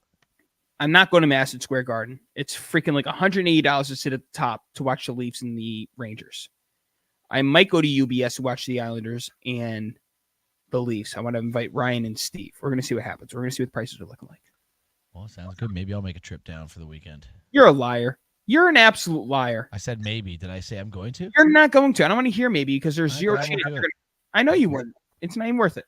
I'm not going to Madison Square Garden. It's freaking like $180 to sit at the top to watch the Leafs and the Rangers. I might go to UBS to watch the Islanders and the Leafs. I want to invite Ryan and Steve. We're going to see what happens. We're going to see what the prices are looking like. Well, sounds good. Maybe I'll make a trip down for the weekend. You're a liar. You're an absolute liar. I said maybe. Did I say I'm going to? You're not going to. I don't want to hear maybe because there's I zero won't chance. do it. I know you wouldn't. It's not even worth it.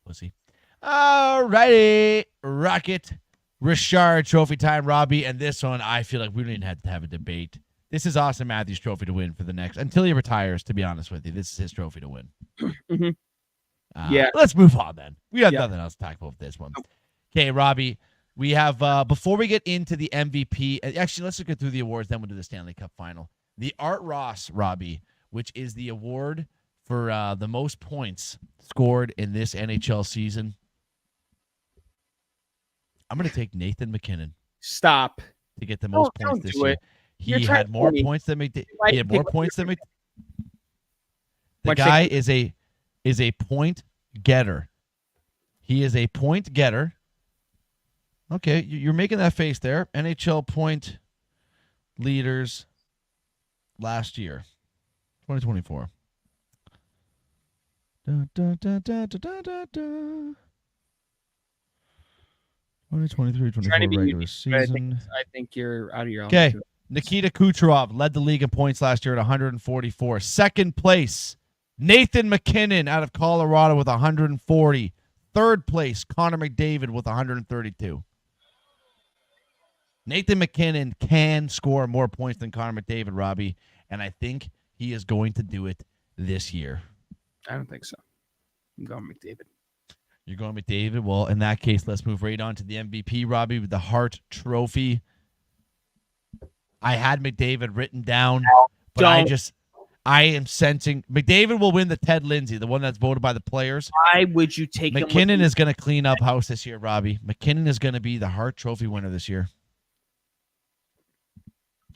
Pussy. All righty. Rocket Richard trophy time, Robbie. And this one, I feel like we don't even have to have a debate. This is Austin Matthews' trophy to win for the next, until he retires, to be honest with you. This is his trophy to win. Mm-hmm. Yeah. Let's move on then. We have nothing else to talk about with this one. Okay, Robbie. We have, before we get into the MVP, actually, let's get through the awards, then we'll do the Stanley Cup final. The Art Ross, Robbie, which is the award for the most points scored in this NHL season. I'm going to take Nathan MacKinnon. Stop. To get the most points this year. He had more points than McDavid. He had more points than McDavid. The guy is a point getter. He is a point getter. Okay, you're making that face there. NHL point leaders last year, 2024. 2023-24 regular season. I think you're out of your own. Okay, Nikita Kucherov led the league in points last year at 144. Second place, Nathan MacKinnon out of Colorado with 140. Third place, Connor McDavid with 132. Nathan MacKinnon can score more points than Connor McDavid, Robbie, and I think he is going to do it this year. I don't think so. I'm going McDavid. You're going McDavid? Well, in that case, let's move right on to the MVP, Robbie, with the Hart Trophy. I had McDavid written down, but I am sensing McDavid will win the Ted Lindsay, the one that's voted by the players. Why would you take McKinnon is going to clean up house this year, Robbie. McKinnon is going to be the Hart Trophy winner this year.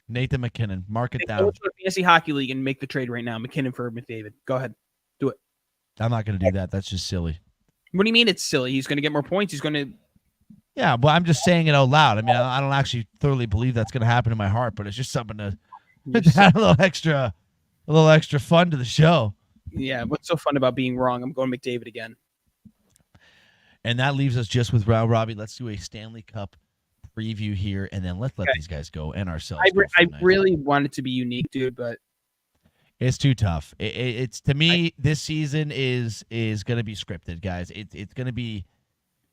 Nathan MacKinnon. Mark it down. Go to a fantasy hockey league and make the trade right now. McKinnon for McDavid. Go ahead. Do it. I'm not going to do that. That's just silly. What do you mean it's silly? He's going to get more points. He's going to... Yeah, but I'm just saying it out loud. I mean, I don't actually thoroughly believe that's going to happen in my heart, but it's just something to add a little extra fun to the show. Yeah, what's so fun about being wrong? I'm going McDavid again. And that leaves us just with Robbie. Let's do a Stanley Cup preview here, and then let's let these guys go and ourselves. I really want it to be unique, dude, but it's too tough. It's to me, this season is going to be scripted, guys. It's going to be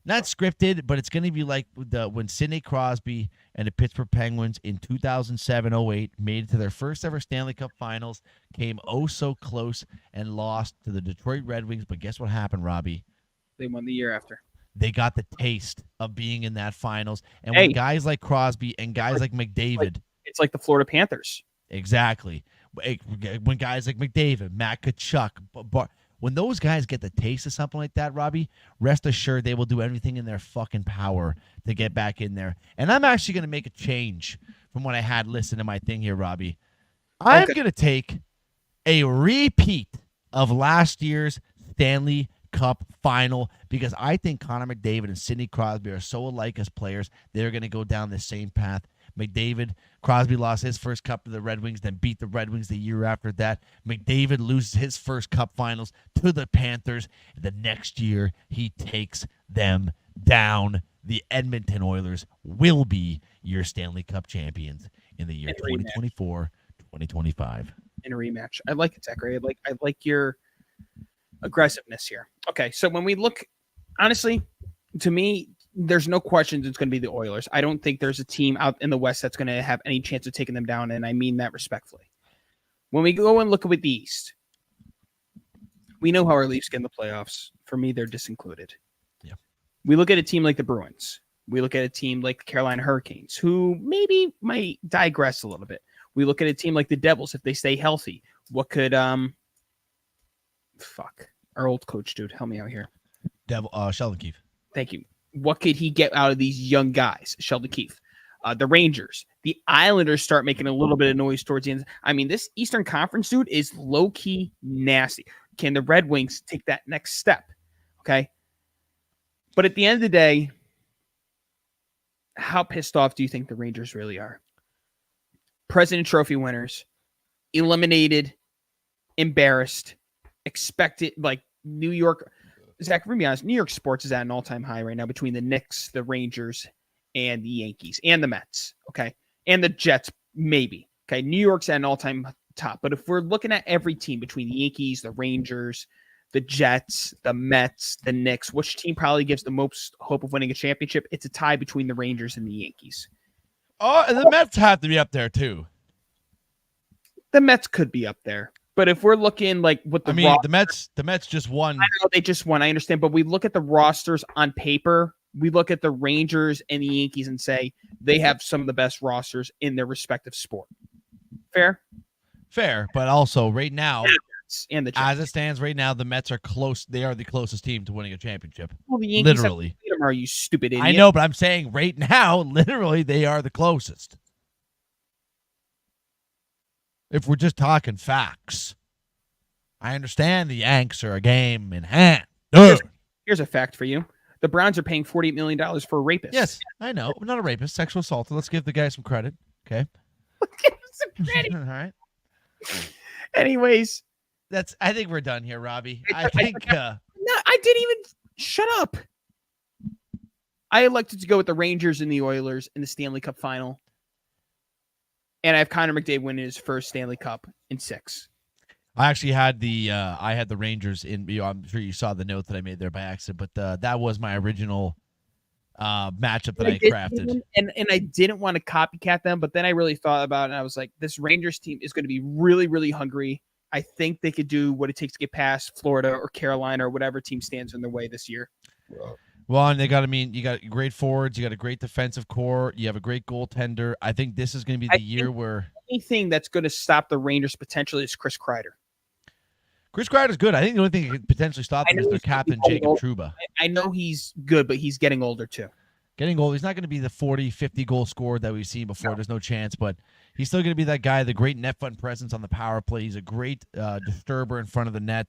not scripted, but it's going to be like when Sidney Crosby and the Pittsburgh Penguins in 2007-08 made it to their first ever Stanley Cup Finals, came oh so close and lost to the Detroit Red Wings. But guess what happened, Robbie? They won the year after. They got the taste of being in that finals. And when guys like Crosby and guys like McDavid. It's like the Florida Panthers. Exactly. When guys like McDavid, Matt Tkachuk, when those guys get the taste of something like that, Robbie, rest assured they will do everything in their fucking power to get back in there. And I'm actually going to make a change from what I had listed in my thing here, Robbie. I'm going to take a repeat of last year's Stanley Cup final because I think Connor McDavid and Sidney Crosby are so alike as players. They're going to go down the same path. Crosby lost his first cup to the Red Wings, then beat the Red Wings the year after that. McDavid loses his first cup finals to the Panthers. The next year, he takes them down. The Edmonton Oilers will be your Stanley Cup champions in the year 2024-2025. In a rematch. I like it, Zachary. I like your aggressiveness here. Okay, so when we look, honestly, to me, there's no questions it's going to be the Oilers. I don't think there's a team out in the West that's going to have any chance of taking them down, and I mean that respectfully. When we go and look at the East, we know how our Leafs get in the playoffs. For me, they're disincluded. Yeah. We look at a team like the Bruins. We look at a team like the Carolina Hurricanes, who maybe might digress a little bit. We look at a team like the Devils if they stay healthy. What could our old coach, dude, help me out here. Sheldon Keefe. Thank you. What could he get out of these young guys? Sheldon Keefe. The Rangers. The Islanders start making a little bit of noise towards the end. I mean, this Eastern Conference, dude, is low-key nasty. Can the Red Wings take that next step? Okay? But at the end of the day, how pissed off do you think the Rangers really are? President Trophy winners, eliminated, embarrassed, expected, like New York. Zach, to be honest, New York sports is at an all-time high right now between the Knicks, the Rangers, and the Yankees, and the Mets, okay? And the Jets, maybe, okay? New York's at an all-time top. But if we're looking at every team between the Yankees, the Rangers, the Jets, the Mets, the Knicks, which team probably gives the most hope of winning a championship? It's a tie between the Rangers and the Yankees. Oh, and the Mets have to be up there, too. The Mets could be up there. But if we're looking like what the the Mets just won. I know they just won. I understand, but we look at the rosters on paper. We look at the Rangers and the Yankees and say they have some of the best rosters in their respective sport. Fair, but also right now, and the Jets. As it stands right now, the Mets are close. They are the closest team to winning a championship. Well, the Yankees literally. Are you stupid idiot? I know, but I'm saying right now, literally, they are the closest. If we're just talking facts, I understand the Yanks are a game in hand. Here's a fact for you. The Browns are paying $48 million for a rapist. Yes, I know. I'm not a rapist, sexual assault. Let's give the guy some credit. Okay. Give him some credit. All right. Anyways. I think we're done here, Robbie. I think. No, I didn't even. Shut up. I elected to go with the Rangers and the Oilers in the Stanley Cup final. And I have Connor McDavid winning his first Stanley Cup in 6. I actually had the Rangers in. I'm sure you saw the note that I made there by accident, but that was my original matchup that I crafted. And I didn't want to copycat them, but then I really thought about it, and I was like, this Rangers team is going to be really, really hungry. I think they could do what it takes to get past Florida or Carolina or whatever team stands in their way this year. Well, and you got great forwards, you got a great defensive core, you have a great goaltender. I think this is going to be the year where anything that's going to stop the Rangers potentially is Chris Kreider. Chris Kreider's good. I think the only thing that could potentially stop him is their captain, Jacob Trouba. I know he's good, but he's getting older too. Getting old. He's not going to be the 40, 50 goal scorer that we've seen before. No. There's no chance, but he's still going to be that guy, the great net front presence on the power play. He's a great disturber in front of the net.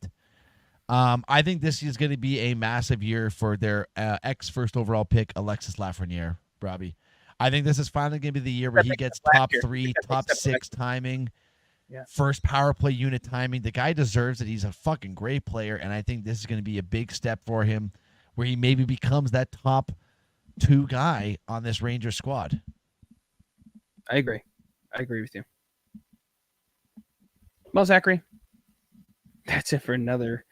I think this is going to be a massive year for their ex-first overall pick, Alexis Lafreniere, Robbie. I think this is finally going to be the year where he gets top 3, top 6 timing. Yeah. First power play unit timing. The guy deserves it. He's a fucking great player, and I think this is going to be a big step for him where he maybe becomes that top 2 guy on this Rangers squad. I agree with you. Well, Zachary, that's it for another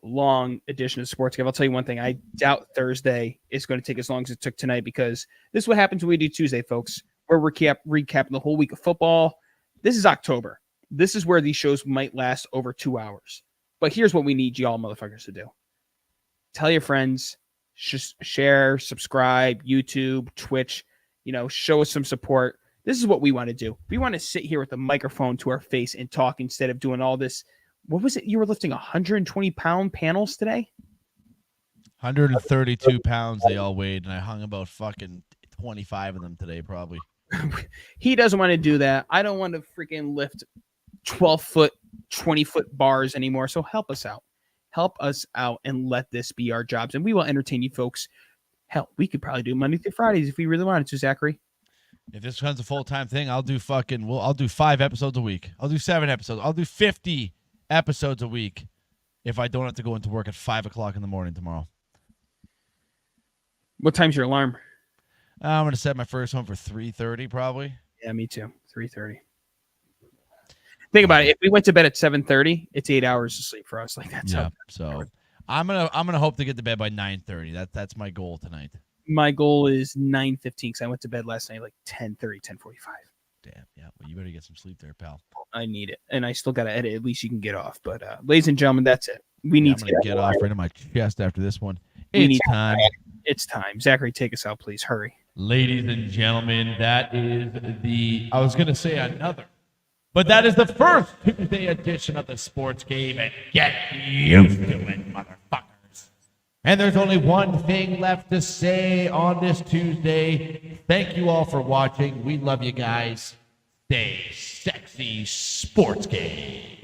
long edition of Sports Give. I'll tell you one thing. I doubt Thursday is going to take as long as it took tonight, because this is what happens when we do Tuesday, folks. We're recapping the whole week of football. This is October. This is where these shows might last over 2 hours. But here's what we need y'all motherfuckers to do. Tell your friends, share, subscribe, YouTube, Twitch, show us some support. This is what we want to do. We want to sit here with a microphone to our face and talk instead of doing all this. What was it? You were lifting 120-pound panels today? 132 pounds they all weighed, and I hung about fucking 25 of them today probably. He doesn't want to do that. I don't want to freaking lift 12-foot, 20-foot bars anymore. So help us out. Help us out and let this be our jobs. And we will entertain you folks. Hell, we could probably do Monday through Fridays if we really wanted to, Zachary. If this becomes a full-time thing, I'll do 5 episodes a week. I'll do 7 episodes. I'll do 50 episodes a week if I don't have to go into work at 5 o'clock in the morning tomorrow. What time's your alarm? I'm going to set my first one for 3:30 probably. Yeah, me too. 3:30. Think about it. If we went to bed at 7:30, it's 8 hours of sleep for us. Like that's yeah. So I'm gonna hope to get to bed by 9:30. That's my goal tonight. My goal is 9:15 because I went to bed last night like 10:30, 10:45. Damn. Yeah. Well, you better get some sleep there, pal. I need it, and I still got to edit. At least you can get off. But ladies and gentlemen, that's it. We need to get off right in my chest after this one. It's time. It's time. Zachary, take us out, please. Hurry. Ladies and gentlemen, that is I was going to say another, but that is the first Tuesday edition of the Sports Game, and get used to it, motherfuckers. And there's only one thing left to say on this Tuesday. Thank you all for watching. We love you guys. Stay sexy, Sports Game.